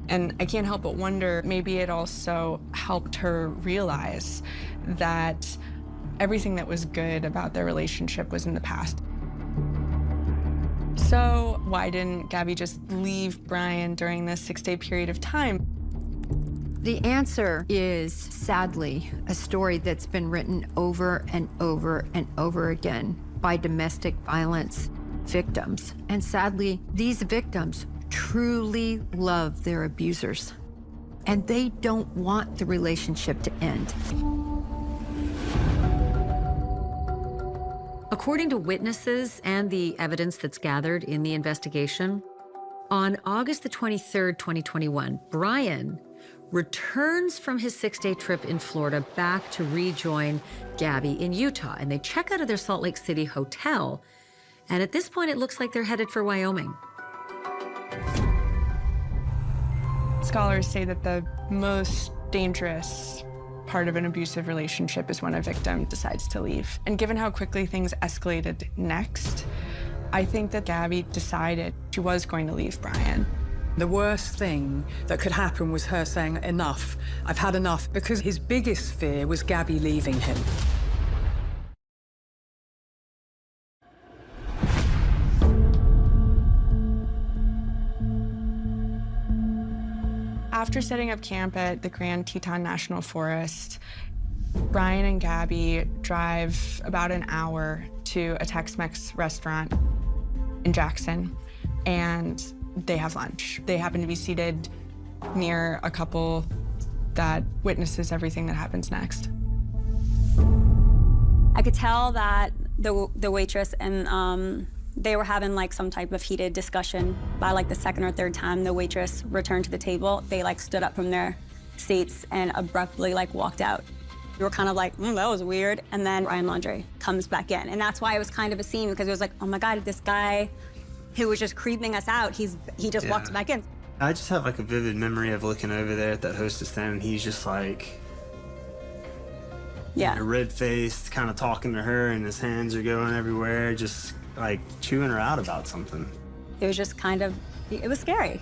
And I can't help but wonder, maybe it also helped her realize that everything that was good about their relationship was in the past. So why didn't Gabby just leave Brian during this 6-day period of time? The answer is, sadly, a story that's been written over and over and over again by domestic violence victims. And sadly, these victims truly love their abusers, and they don't want the relationship to end. According to witnesses and the evidence that's gathered in the investigation, on August the 23rd, 2021, Brian returns from his 6-day trip in Florida back to rejoin Gabby in Utah, and they check out of their Salt Lake City hotel. And at this point, it looks like they're headed for Wyoming. Scholars say that the most dangerous part of an abusive relationship is when a victim decides to leave. And given how quickly things escalated next, I think that Gabby decided she was going to leave Brian. The worst thing that could happen was her saying, enough, I've had enough, because his biggest fear was Gabby leaving him. After setting up camp at the Grand Teton National Forest, Brian and Gabby drive about an hour to a Tex-Mex restaurant in Jackson, and they have lunch. They happen to be seated near a couple that witnesses everything that happens next. I could tell that the waitress and they were having like some type of heated discussion. By like the second or third time the waitress returned to the table, they like stood up from their seats and abruptly like walked out. We were kind of like, that was weird. And then Brian Laundrie comes back in. And that's why it was kind of a scene, because it was like, oh my God, this guy who was just creeping us out, he just walked back in. I just have like a vivid memory of looking over there at that hostess stand, and he's just like, red-faced, kind of talking to her, and his hands are going everywhere, just like chewing her out about something. It was just kind of, it was scary.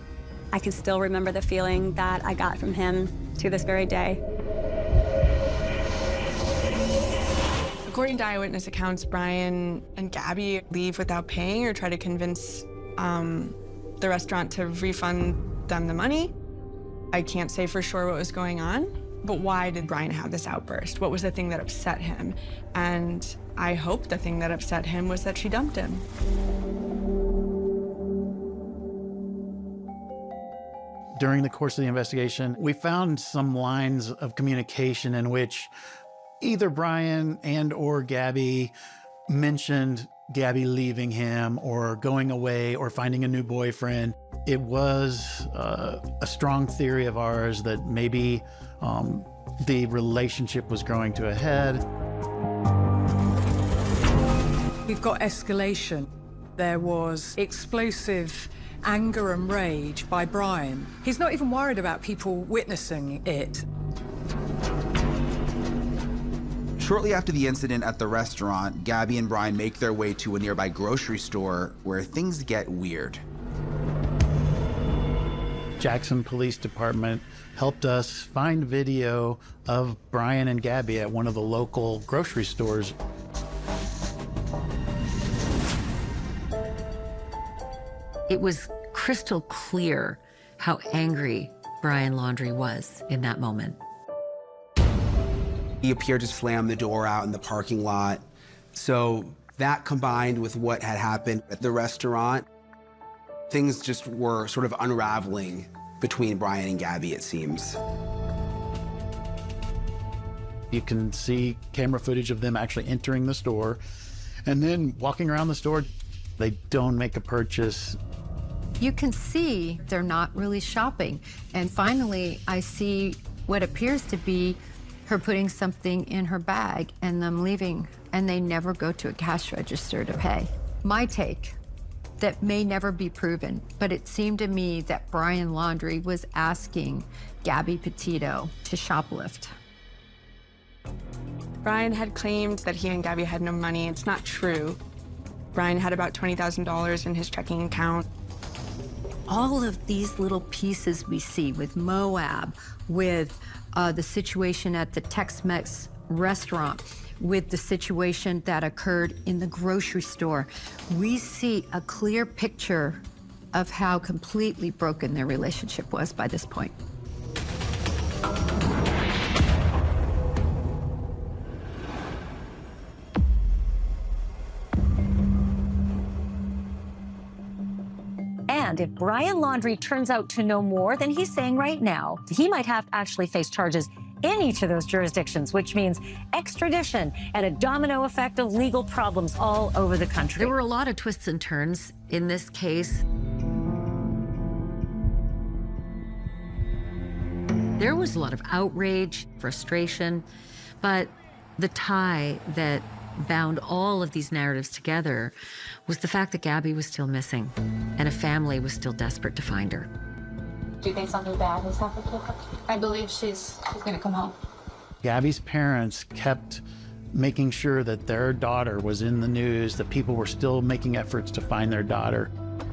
I can still remember the feeling that I got from him to this very day. According to eyewitness accounts, Brian and Gabby leave without paying or try to convince the restaurant to refund them the money. I can't say for sure what was going on, but why did Brian have this outburst? What was the thing that upset him? And I hope the thing that upset him was that she dumped him. During the course of the investigation, we found some lines of communication in which either Brian and or Gabby mentioned Gabby leaving him or going away or finding a new boyfriend. It was a strong theory of ours that maybe the relationship was growing to a head. We've got escalation. There was explosive anger and rage by Brian. He's not even worried about people witnessing it. Shortly after the incident at the restaurant, Gabby and Brian make their way to a nearby grocery store where things get weird. Jackson Police Department helped us find video of Brian and Gabby at one of the local grocery stores. It was crystal clear how angry Brian Laundrie was in that moment. He appeared to slam the door out in the parking lot. So that combined with what had happened at the restaurant, things just were sort of unraveling between Brian and Gabby, it seems. You can see camera footage of them actually entering the store and then walking around the store. They don't make a purchase. You can see they're not really shopping. And finally, I see what appears to be her putting something in her bag and them leaving, and they never go to a cash register to pay. My take, that may never be proven, but it seemed to me that Brian Laundrie was asking Gabby Petito to shoplift. Brian had claimed that he and Gabby had no money. It's not true. Brian had about $20,000 in his checking account. All of these little pieces we see with Moab, with the situation at the Tex-Mex restaurant, with the situation that occurred in the grocery store. We see a clear picture of how completely broken their relationship was by this point. And if Brian Laundrie turns out to know more than he's saying right now, he might have to actually face charges in each of those jurisdictions, which means extradition and a domino effect of legal problems all over the country. There were a lot of twists and turns in this case. There was a lot of outrage, frustration, but the tie that bound all of these narratives together was the fact that Gabby was still missing and a family was still desperate to find her. Do you think something bad has happened to her? I believe she's gonna come home. Gabby's parents kept making sure that their daughter was in the news, that people were still making efforts to find their daughter.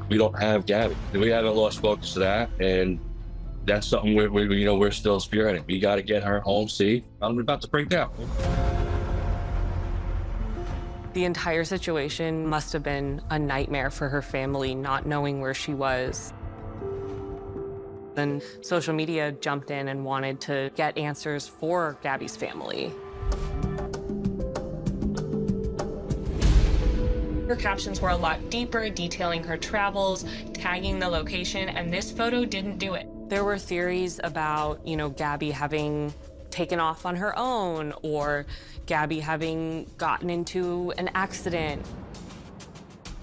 We don't have Gabby. We haven't lost focus of that, and that's something we're still spearheading. We got to get her home safe. I'm about to break down. The entire situation must have been a nightmare for her family, not knowing where she was. Then social media jumped in and wanted to get answers for Gabby's family. Her captions were a lot deeper, detailing her travels, tagging the location, and this photo didn't do it. There were theories about, Gabby having taken off on her own, or Gabby having gotten into an accident.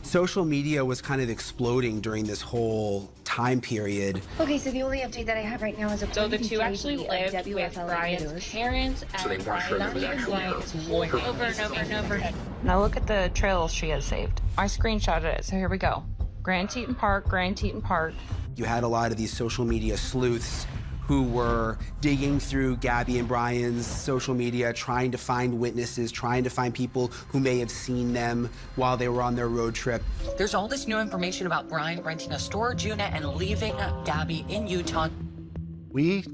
Social media was kind of exploding during this whole time period. Okay, so the only update that I have right now is So the two actually lived with Brian's parents, and So they weren't sure there was actual over and over and over. Now look at the trails she has saved. I screenshotted it, so here we go. Grand Teton Park, Grand Teton Park. You had a lot of these social media sleuths who were digging through Gabby and Brian's social media, trying to find witnesses, trying to find people who may have seen them while they were on their road trip. There's all this new information about Brian renting a storage unit and leaving Gabby in Utah. We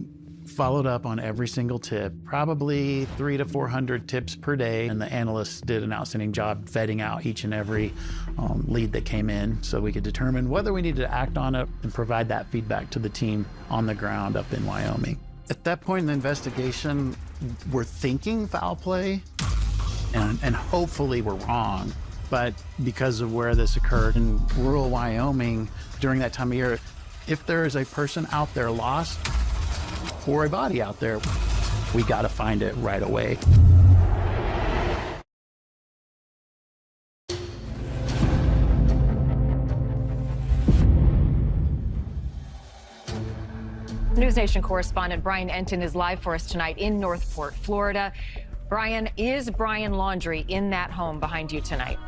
followed up on every single tip, probably 300 to 400 tips per day, and the analysts did an outstanding job vetting out each and every lead that came in so we could determine whether we needed to act on it and provide that feedback to the team on the ground up in Wyoming. At that point in the investigation, we're thinking foul play, and hopefully we're wrong, but because of where this occurred in rural Wyoming during that time of year, if there is a person out there lost, or a body out there, we got to find it right away. News Nation correspondent Brian Enton is live for us tonight in Northport, Florida. Brian, is Brian Laundrie in that home behind you tonight?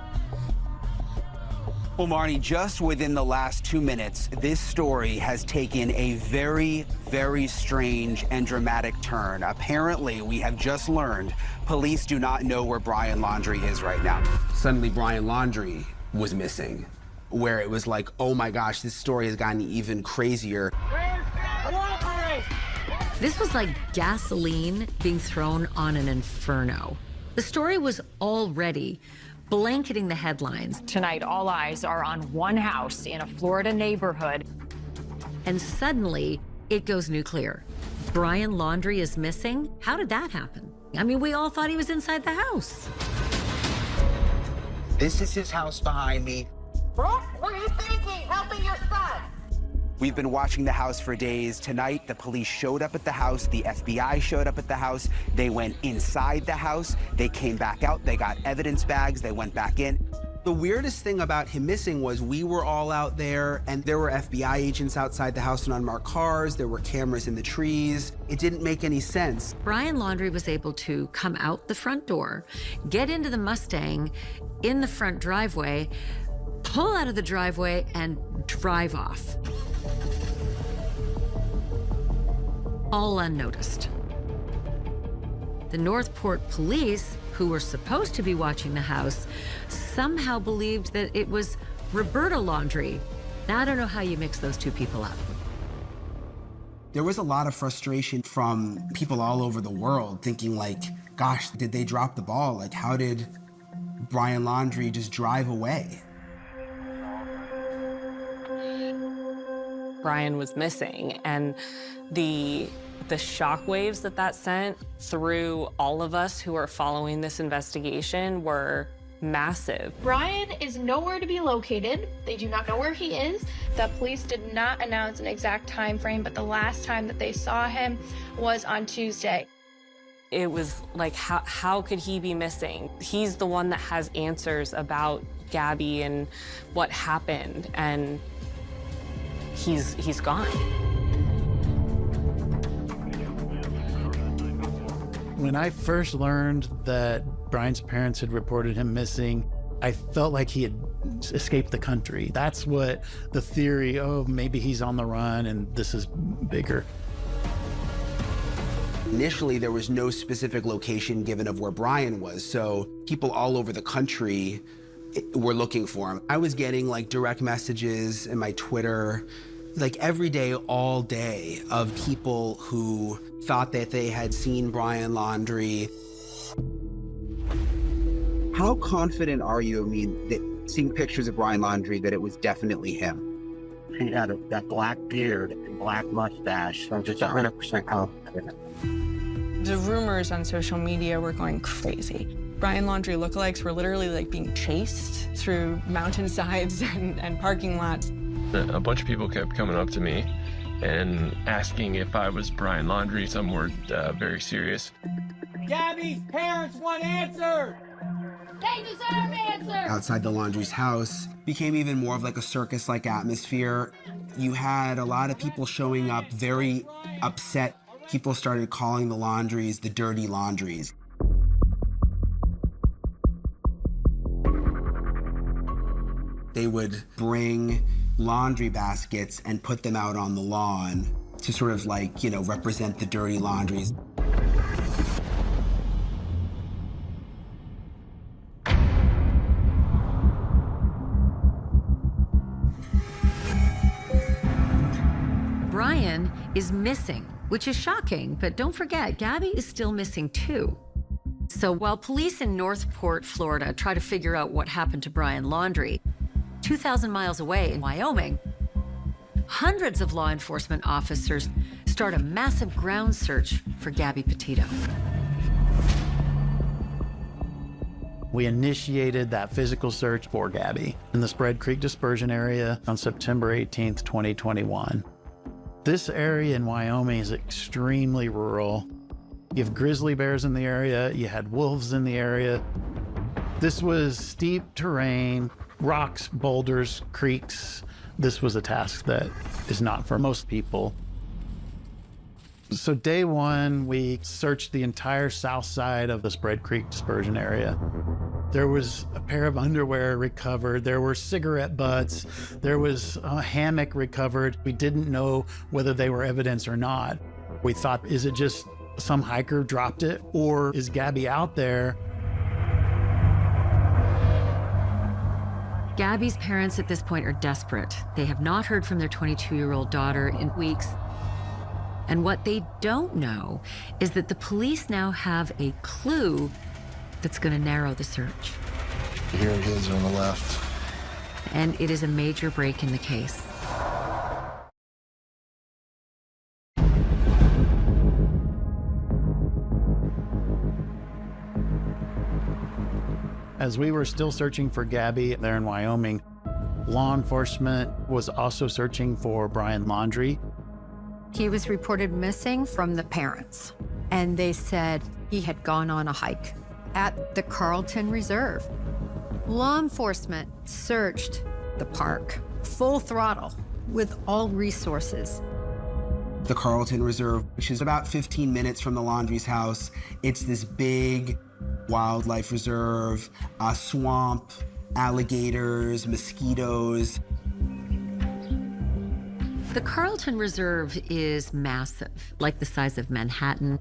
Well, Marnie, just within the last 2 minutes, this story has taken a very, very strange and dramatic turn. Apparently, we have just learned police do not know where Brian Laundrie is right now. Suddenly, Brian Laundrie was missing, where it was like, oh my gosh, this story has gotten even crazier. This was like gasoline being thrown on an inferno. The story was already blanketing the headlines. Tonight, all eyes are on one house in a Florida neighborhood. And suddenly, it goes nuclear. Brian Laundrie is missing? How did that happen? I mean, we all thought he was inside the house. This is his house behind me. Brooke, what are you thinking? Helping your son? We've been watching the house for days. Tonight, the police showed up at the house. The FBI showed up at the house. They went inside the house. They came back out. They got evidence bags. They went back in. The weirdest thing about him missing was we were all out there, and there were FBI agents outside the house in unmarked cars. There were cameras in the trees. It didn't make any sense. Brian Laundrie was able to come out the front door, get into the Mustang in the front driveway, pull out of the driveway, and drive off. All unnoticed. The Northport police, who were supposed to be watching the house, somehow believed that it was Roberta Laundrie. Now, I don't know how you mix those two people up. There was a lot of frustration from people all over the world thinking like, gosh, did they drop the ball? Like, how did Brian Laundrie just drive away? Brian was missing, and the shockwaves that sent through all of us who are following this investigation were massive. Brian is nowhere to be located. They do not know where he is. The police did not announce an exact time frame, but the last time that they saw him was on Tuesday. It was like, how could he be missing? He's the one that has answers about Gabby and what happened, and he's gone. When I first learned that Brian's parents had reported him missing, I felt like he had escaped the country. That's what the theory, oh, maybe he's on the run and this is bigger. Initially, there was no specific location given of where Brian was, so people all over the country were looking for him. I was getting like direct messages in my Twitter, like every day, all day, of people who thought that they had seen Brian Laundrie. How confident are you, I mean, that seeing pictures of Brian Laundrie, that it was definitely him? He had that black beard and black mustache. I'm just 100% confident. The rumors on social media were going crazy. Brian Laundrie lookalikes were literally like being chased through mountainsides and parking lots. A bunch of people kept coming up to me and asking if I was Brian Laundrie. Some were very serious. Gabby's parents want answers! They deserve answers! Outside the Laundrie's house became even more of like a circus-like atmosphere. You had a lot of people showing up very upset. People started calling the Laundries the dirty Laundries. They would bring laundry baskets and put them out on the lawn to sort of like, you know, represent the dirty laundries. Brian is missing, which is shocking, but don't forget, Gabby is still missing too. So while police in Northport, Florida try to figure out what happened to Brian Laundrie, 2,000 miles away in Wyoming, hundreds of law enforcement officers start a massive ground search for Gabby Petito. We initiated that physical search for Gabby in the Spread Creek dispersion area on September 18th, 2021. This area in Wyoming is extremely rural. You have grizzly bears in the area, you had wolves in the area. This was steep terrain, rocks, boulders, creeks. This was a task that is not for most people. So day one, we searched the entire south side of the Spread Creek dispersion area. There was a pair of underwear recovered. There were cigarette butts. There was a hammock recovered. We didn't know whether they were evidence or not. We thought, is it just some hiker dropped it, or is Gabby out there? Gabby's parents at this point are desperate. They have not heard from their 22-year-old daughter in weeks. And what they don't know is that the police now have a clue that's going to narrow the search. Here it is on the left. And it is a major break in the case. As we were still searching for Gabby there in Wyoming, law enforcement was also searching for Brian Laundrie. He was reported missing from the parents, and they said he had gone on a hike at the Carlton Reserve. Law enforcement searched the park, full throttle, with all resources. The Carlton Reserve, which is about 15 minutes from the Laundrie's house. It's this big wildlife reserve, a swamp, alligators, mosquitoes. The Carlton Reserve is massive, like the size of Manhattan.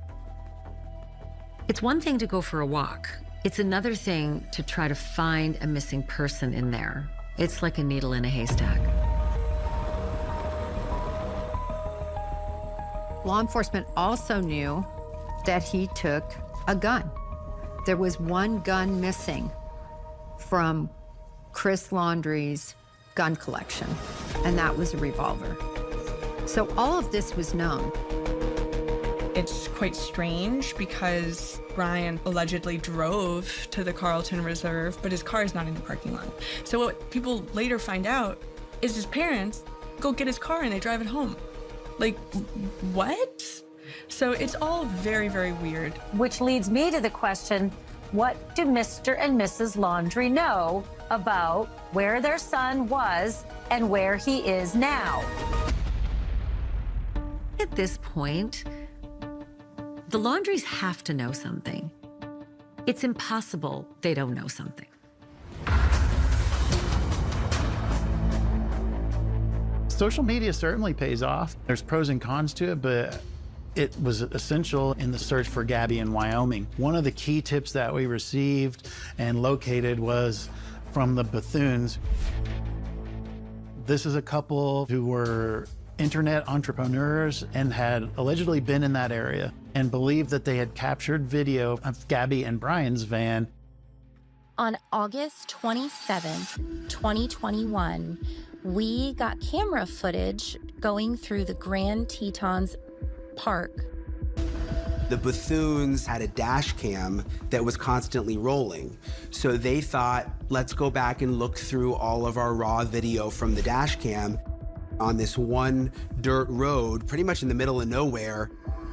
It's one thing to go for a walk. It's another thing to try to find a missing person in there. It's like a needle in a haystack. Law enforcement also knew that he took a gun. There was one gun missing from Chris Laundrie's gun collection, and that was a revolver. So all of this was known. It's quite strange because Brian allegedly drove to the Carlton Reserve, but his car is not in the parking lot. So what people later find out is his parents go get his car and they drive it home. Like, what? So it's all very, very weird. Which leads me to the question, what do Mr. and Mrs. Laundrie know about where their son was and where he is now? At this point, the Laundries have to know something. It's impossible they don't know something. Social media certainly pays off. There's pros and cons to it, but it was essential in the search for Gabby in Wyoming. One of the key tips that we received and located was from the Bethunes. This is a couple who were internet entrepreneurs and had allegedly been in that area and believed that they had captured video of Gabby and Brian's van. On August 27th, 2021, we got camera footage going through the Grand Tetons Park. The Bethunes had a dash cam that was constantly rolling. So they thought, let's go back and look through all of our raw video from the dash cam on this one dirt road, pretty much in the middle of nowhere.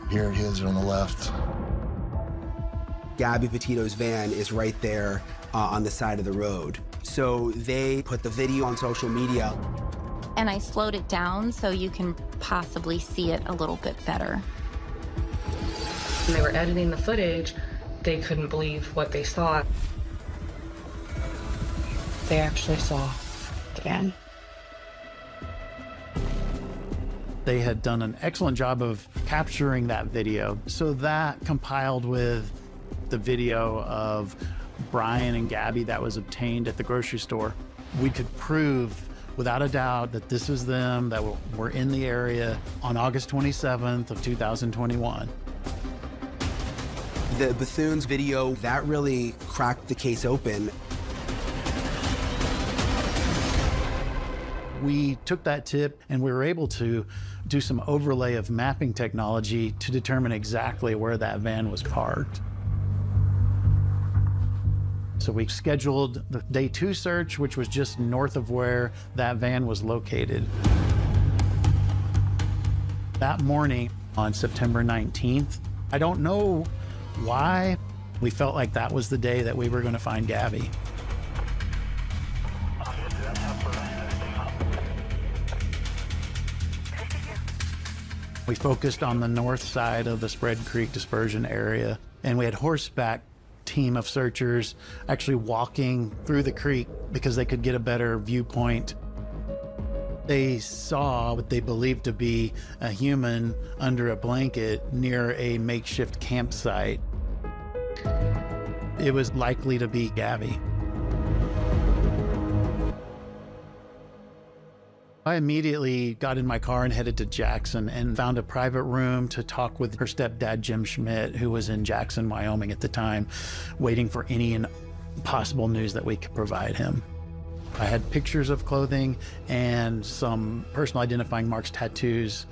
Here it is on the left. Gabby Petito's van is right there on the side of the road. So they put the video on social media. And I slowed it down so you can possibly see it a little bit better. When they were editing the footage, they couldn't believe what they saw. They actually saw the van. They had done an excellent job of capturing that video. So that compiled with the video of Brian and Gabby that was obtained at the grocery store, we could prove without a doubt that this is them, that were in the area on August 27th of 2021. The Bethunes video, that really cracked the case open. We took that tip and we were able to do some overlay of mapping technology to determine exactly where that van was parked. So we scheduled the day 2 search, which was just north of where that van was located. That morning on September 19th, I don't know why, we felt like that was the day that we were going to find Gabby. We focused on the north side of the Spread Creek dispersion area, and we had horseback team of searchers actually walking through the creek because they could get a better viewpoint. They saw what they believed to be a human under a blanket near a makeshift campsite. It was likely to be Gabby. I immediately got in my car and headed to Jackson and found a private room to talk with her stepdad, Jim Schmidt, who was in Jackson, Wyoming at the time, waiting for any possible news that we could provide him. I had pictures of clothing and some personal identifying marks, tattoos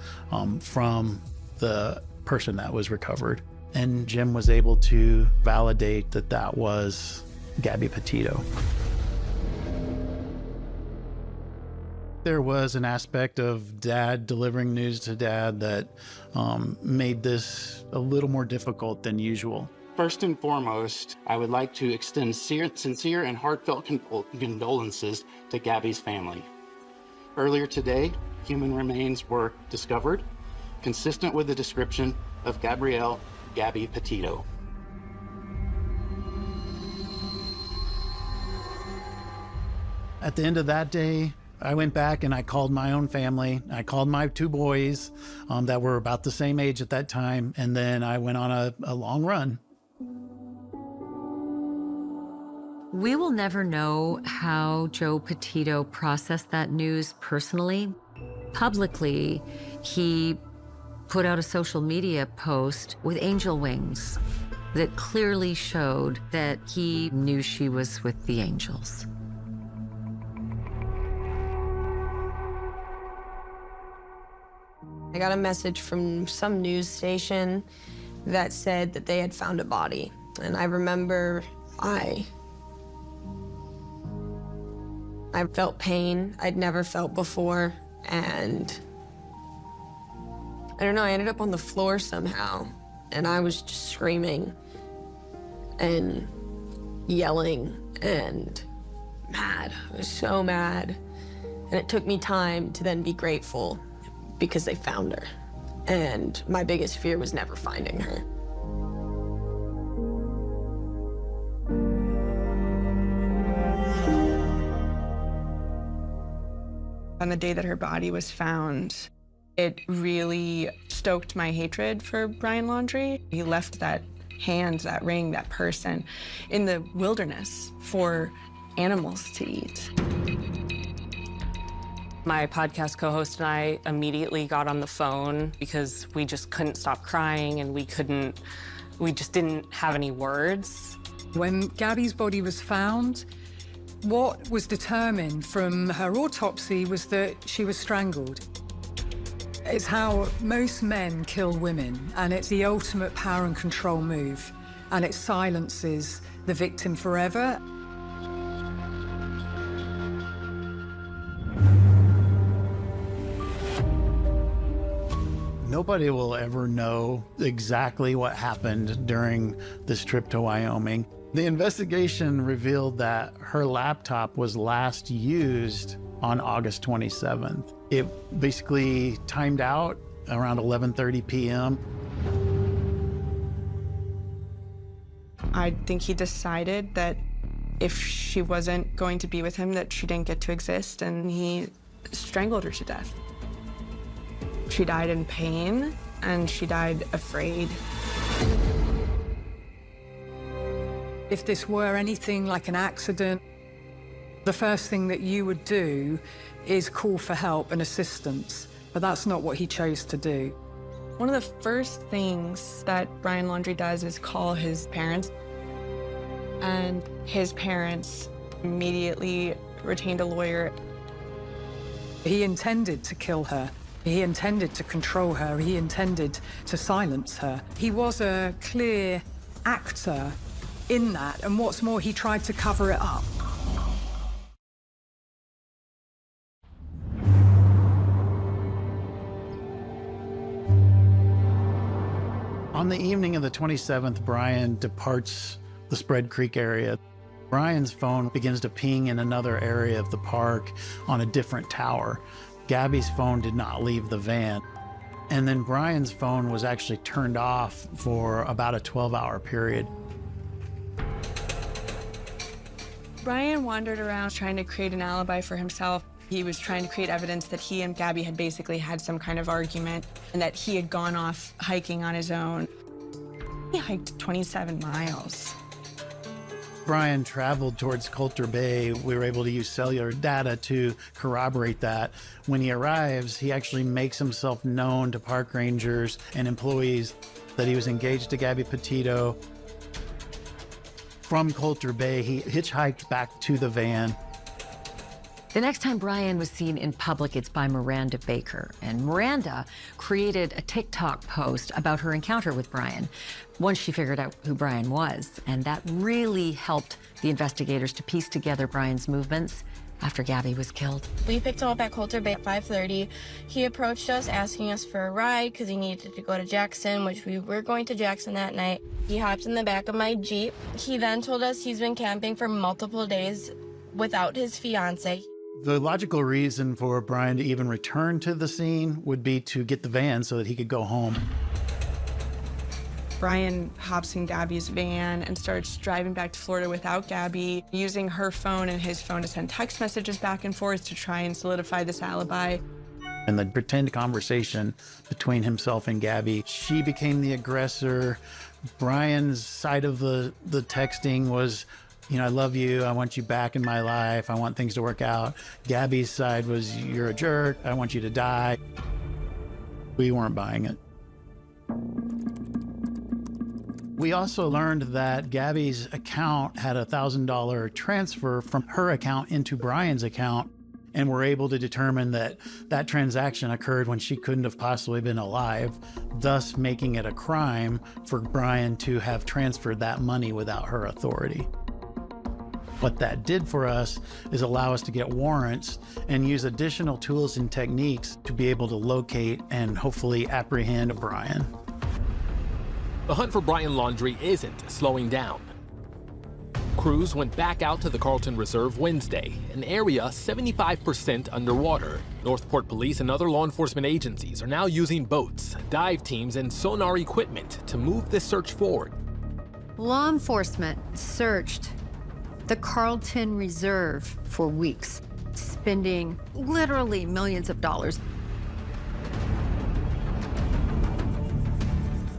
from the person that was recovered. And Jim was able to validate that that was Gabby Petito. There was an aspect of dad delivering news to dad that made this a little more difficult than usual. First and foremost, I would like to extend sincere and heartfelt condolences to Gabby's family. Earlier today, human remains were discovered, consistent with the description of Gabby Petito. At the end of that day, I went back and I called my own family. I called my 2 boys that were about the same age at that time, and then I went on a long run. We will never know how Joe Petito processed that news personally. Publicly, he put out a social media post with angel wings that clearly showed that he knew she was with the angels. I got a message from some news station that said that they had found a body. And I remember I felt pain I'd never felt before. And I don't know, I ended up on the floor somehow. And I was just screaming and yelling and mad. I was so mad. And it took me time to then be grateful because they found her. And my biggest fear was never finding her. On the day that her body was found, it really stoked my hatred for Brian Laundrie. He left that hand, that ring, that person in the wilderness for animals to eat. My podcast co-host and I immediately got on the phone because we just couldn't stop crying and we just didn't have any words. When Gabby's body was found, what was determined from her autopsy was that she was strangled. It's how most men kill women, and it's the ultimate power and control move, and it silences the victim forever. Nobody will ever know exactly what happened during this trip to Wyoming. The investigation revealed that her laptop was last used on August 27th. It basically timed out around 11:30 p.m. I think he decided that if she wasn't going to be with him, that she didn't get to exist, and he strangled her to death. She died in pain, and she died afraid. If this were anything like an accident, the first thing that you would do is call for help and assistance, but that's not what he chose to do. One of the first things that Brian Laundrie does is call his parents, and his parents immediately retained a lawyer. He intended to kill her. He intended to control her. He intended to silence her. He was a clear actor in that, and what's more, he tried to cover it up. On the evening of the 27th, Brian departs the Spread Creek area. Brian's phone begins to ping in another area of the park on a different tower. Gabby's phone did not leave the van. And then Brian's phone was actually turned off for about a 12-hour period. Brian wandered around trying to create an alibi for himself. He was trying to create evidence that he and Gabby had basically had some kind of argument and that he had gone off hiking on his own. He hiked 27 miles. Brian traveled towards Coulter Bay. We were able to use cellular data to corroborate that. When he arrives, he actually makes himself known to park rangers and employees that he was engaged to Gabby Petito. From Coulter Bay, he hitchhiked back to the van. The next time Brian was seen in public, it's by Miranda Baker. And Miranda created a TikTok post about her encounter with Brian once she figured out who Brian was. And that really helped the investigators to piece together Brian's movements after Gabby was killed. We picked him up at Coulter Bay at 5:30. He approached us asking us for a ride because he needed to go to Jackson, which we were going to Jackson that night. He hopped in the back of my Jeep. He then told us he's been camping for multiple days without his fiance. The logical reason for Brian to even return to the scene would be to get the van so that he could go home. Brian hops in Gabby's van and starts driving back to Florida without Gabby, using her phone and his phone to send text messages back and forth to try and solidify this alibi. In the pretend conversation between himself and Gabby, she became the aggressor. Brian's side of the texting was, you know, I love you, I want you back in my life, I want things to work out. Gabby's side was, you're a jerk, I want you to die. We weren't buying it. We also learned that Gabby's account had a $1,000 transfer from her account into Brian's account, and we're able to determine that that transaction occurred when she couldn't have possibly been alive, thus making it a crime for Brian to have transferred that money without her authority. What that did for us is allow us to get warrants and use additional tools and techniques to be able to locate and hopefully apprehend Brian. The hunt for Brian Laundrie isn't slowing down. Crews went back out to the Carlton Reserve Wednesday, an area 75% underwater. Northport Police and other law enforcement agencies are now using boats, dive teams, and sonar equipment to move this search forward. Law enforcement searched the Carlton Reserve for weeks, spending literally millions of dollars.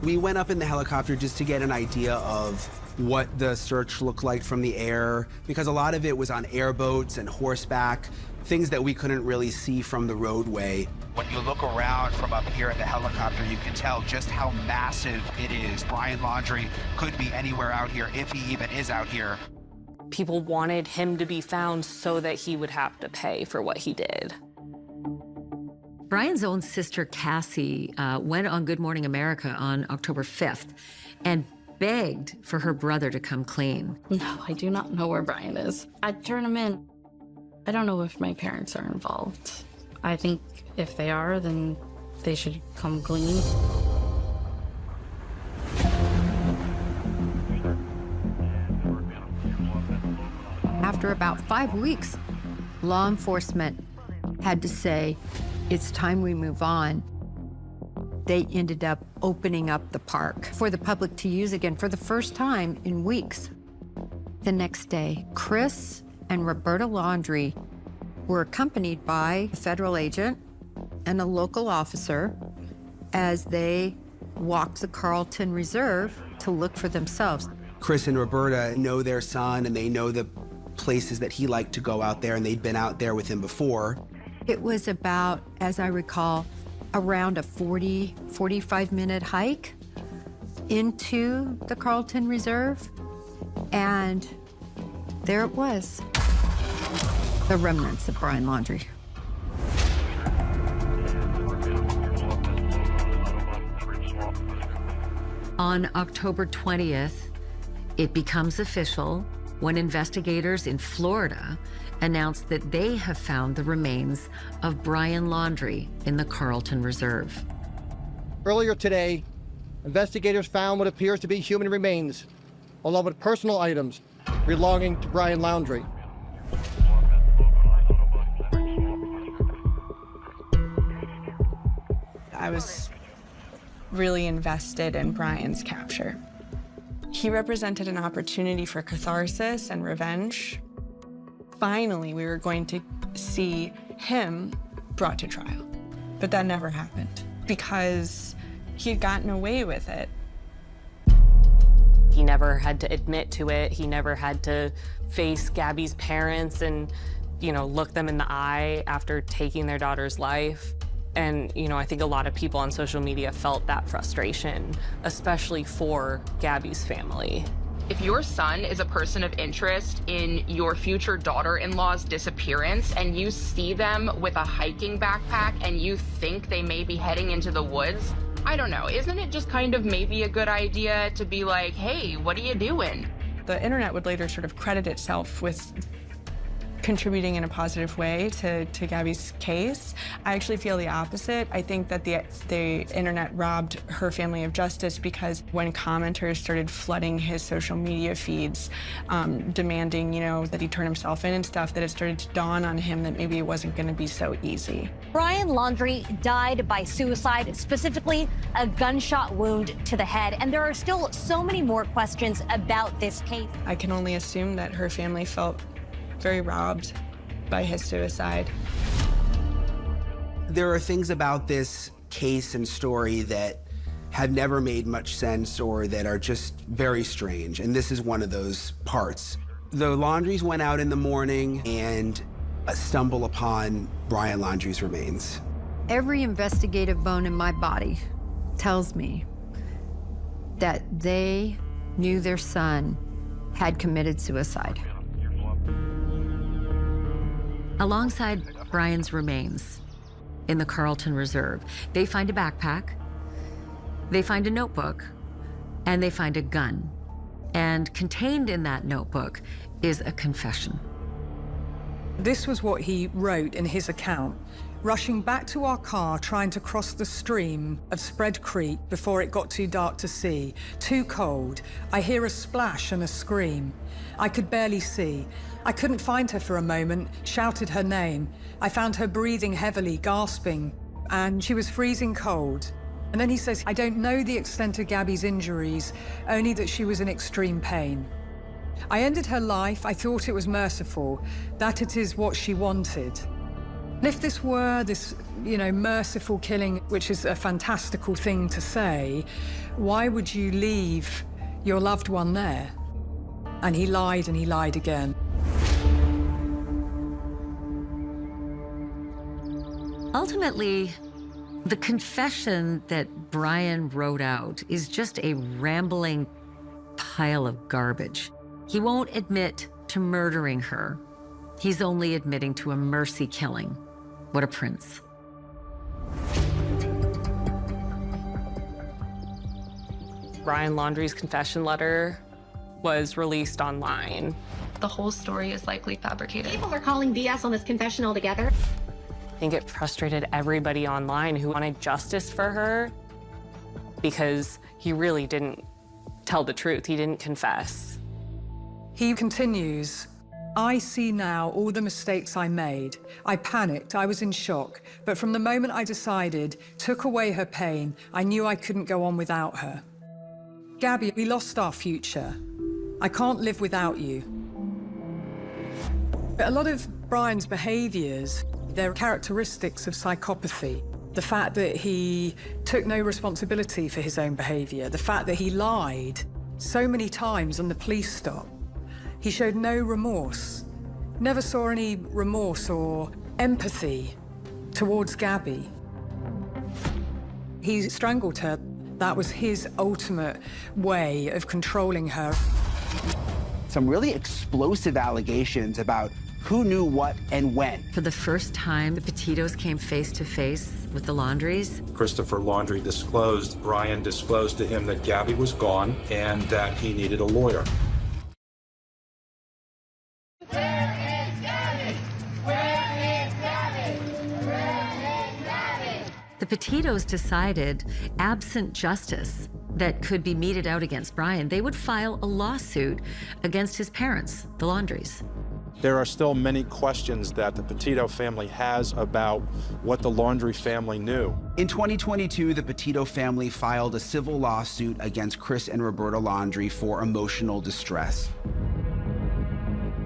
We went up in the helicopter just to get an idea of what the search looked like from the air, because a lot of it was on airboats and horseback, things that we couldn't really see from the roadway. When you look around from up here in the helicopter, you can tell just how massive it is. Brian Laundrie could be anywhere out here, if he even is out here. People wanted him to be found so that he would have to pay for what he did. Brian's own sister, Cassie, went on Good Morning America on October 5th and begged for her brother to come clean. No, I do not know where Brian is. I'd turn him in. I don't know if my parents are involved. I think if they are, then they should come clean. After about 5 weeks, law enforcement had to say, it's time we move on. They ended up opening up the park for the public to use again for the first time in weeks. The next day, Chris and Roberta Laundrie were accompanied by a federal agent and a local officer as they walked the Carlton Reserve to look for themselves. Chris and Roberta know their son, and they know the places that he liked to go out there, and they'd been out there with him before. It was about, as I recall, around a 45-minute hike into the Carlton Reserve, and there it was, the remnants of Brian Laundrie. On October 20th, it becomes official when investigators in Florida announced that they have found the remains of Brian Laundrie in the Carlton Reserve. Earlier today, investigators found what appears to be human remains, along with personal items belonging to Brian Laundrie. I was really invested in Brian's capture. He represented an opportunity for catharsis and revenge. Finally, we were going to see him brought to trial. But that never happened because he had gotten away with it. He never had to admit to it. He never had to face Gabby's parents and, look them in the eye after taking their daughter's life. And, I think a lot of people on social media felt that frustration, especially for Gabby's family. If your son is a person of interest in your future daughter-in-law's disappearance and you see them with a hiking backpack and you think they may be heading into the woods, I don't know, isn't it just kind of maybe a good idea to be like, hey, what are you doing? The internet would later sort of credit itself with contributing in a positive way to Gabby's case. I actually feel the opposite. I think that the internet robbed her family of justice because when commenters started flooding his social media feeds, demanding, that he turn himself in and stuff, that it started to dawn on him that maybe it wasn't going to be so easy. Brian Laundrie died by suicide, specifically a gunshot wound to the head. And there are still so many more questions about this case. I can only assume that her family felt very robbed by his suicide. There are things about this case and story that have never made much sense or that are just very strange, and this is one of those parts. The Laundries went out in the morning and stumble upon Brian Laundrie's remains. Every investigative bone in my body tells me that they knew their son had committed suicide. Alongside Brian's remains in the Carlton Reserve, they find a backpack, they find a notebook, and they find a gun. And contained in that notebook is a confession. This was what he wrote in his account. Rushing back to our car, trying to cross the stream of Spread Creek before it got too dark to see. Too cold. I hear a splash and a scream. I could barely see. I couldn't find her for a moment, shouted her name. I found her breathing heavily, gasping, and she was freezing cold. And then he says, I don't know the extent of Gabby's injuries, only that she was in extreme pain. I ended her life. I thought it was merciful, that it is what she wanted. And if this were this, merciful killing, which is a fantastical thing to say, why would you leave your loved one there? And he lied and he lied again. Ultimately, the confession that Brian wrote out is just a rambling pile of garbage. He won't admit to murdering her. He's only admitting to a mercy killing. What a prince. Brian Laundrie's confession letter was released online. The whole story is likely fabricated. People are calling BS on this confession altogether. I think it frustrated everybody online who wanted justice for her because he really didn't tell the truth. He didn't confess. He continues, I see now all the mistakes I made. I panicked, I was in shock, but from the moment I decided, took away her pain, I knew I couldn't go on without her. Gabby, we lost our future. I can't live without you. A lot of Brian's behaviors, they're characteristics of psychopathy. The fact that he took no responsibility for his own behavior, the fact that he lied so many times on the police stop. He showed no remorse, never saw any remorse or empathy towards Gabby. He strangled her. That was his ultimate way of controlling her. Some really explosive allegations about who knew what and when. For the first time, the Petitos came face to face with the Laundries. Christopher Laundrie Brian disclosed to him that Gabby was gone and that he needed a lawyer. The Petitos decided, absent justice that could be meted out against Brian, they would file a lawsuit against his parents, the Laundries. There are still many questions that the Petito family has about what the Laundrie family knew. In 2022, the Petito family filed a civil lawsuit against Chris and Roberta Laundrie for emotional distress.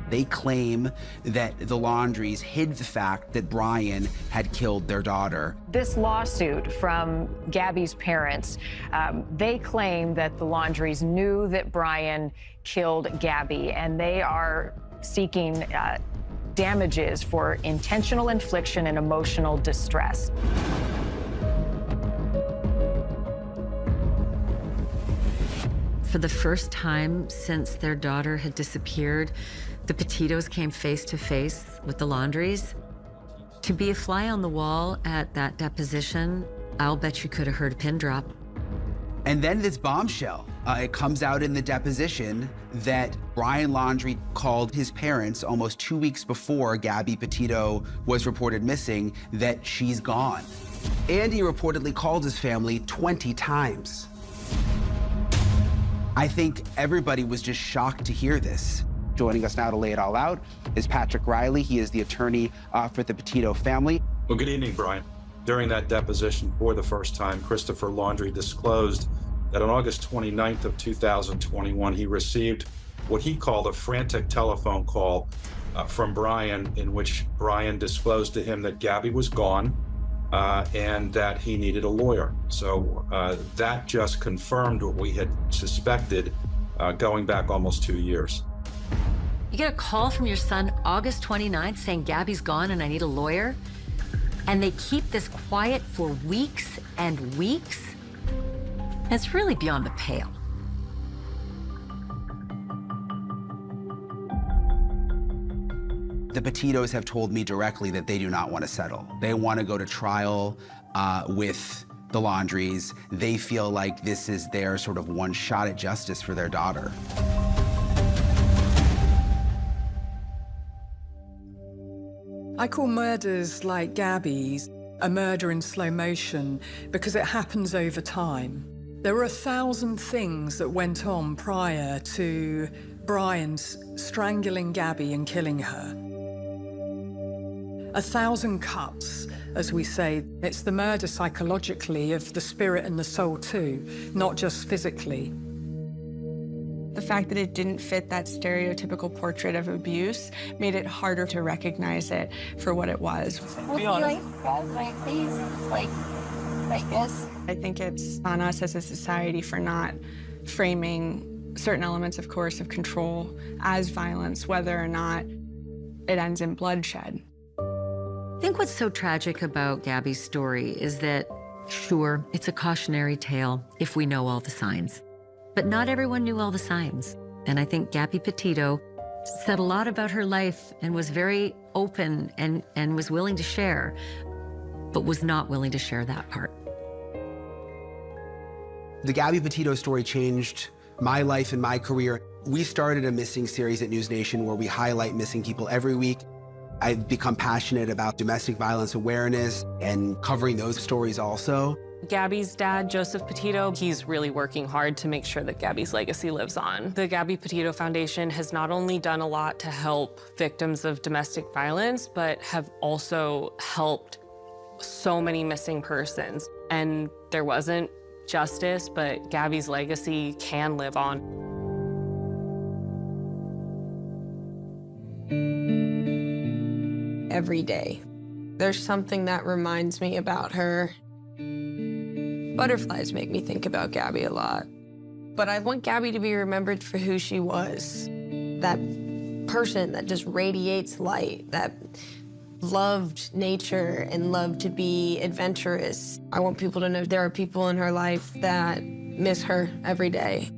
They claim that the Laundries hid the fact that Brian had killed their daughter. This lawsuit from Gabby's parents, they claim that the Laundries knew that Brian killed Gabby, and they are seeking damages for intentional infliction and emotional distress. For the first time since their daughter had disappeared, the Petitos came face to face with the Laundries. To be a fly on the wall at that deposition, I'll bet you could have heard a pin drop. And then this bombshell. It comes out in the deposition that Brian Laundrie called his parents almost 2 weeks before Gabby Petito was reported missing that she's gone. And he reportedly called his family 20 times. I think everybody was just shocked to hear this. Joining us now to lay it all out is Patrick Riley. He is the attorney for the Petito family. Well, good evening, Brian. During that deposition, for the first time, Christopher Laundrie disclosed that on August 29th of 2021, he received what he called a frantic telephone call from Brian, in which Brian disclosed to him that Gabby was gone and that he needed a lawyer. So that just confirmed what we had suspected going back almost 2 years. You get a call from your son August 29th saying Gabby's gone and I need a lawyer, and they keep this quiet for weeks and weeks? It's really beyond the pale. The Petitos have told me directly that they do not want to settle. They want to go to trial with the Laundries. They feel like this is their sort of one shot at justice for their daughter. I call murders like Gabby's a murder in slow motion because it happens over time. There were 1,000 things that went on prior to Brian's strangling Gabby and killing her. 1,000 cuts, as we say. It's the murder psychologically of the spirit and the soul too, not just physically. The fact that it didn't fit that stereotypical portrait of abuse made it harder to recognize it for what it was. Be honest. Like this. I think it's on us as a society for not framing certain elements of coercive control as violence, whether or not it ends in bloodshed. I think what's so tragic about Gabby's story is that, sure, it's a cautionary tale if we know all the signs. But not everyone knew all the signs. And I think Gabby Petito said a lot about her life and was very open and was willing to share, but was not willing to share that part. The Gabby Petito story changed my life and my career. We started a missing series at News Nation where we highlight missing people every week. I've become passionate about domestic violence awareness and covering those stories also. Gabby's dad, Joseph Petito, he's really working hard to make sure that Gabby's legacy lives on. The Gabby Petito Foundation has not only done a lot to help victims of domestic violence, but have also helped so many missing persons. And there wasn't justice, but Gabby's legacy can live on. Every day, there's something that reminds me about her. Butterflies make me think about Gabby a lot. But I want Gabby to be remembered for who she was. That person that just radiates light, that loved nature and loved to be adventurous. I want people to know there are people in her life that miss her every day.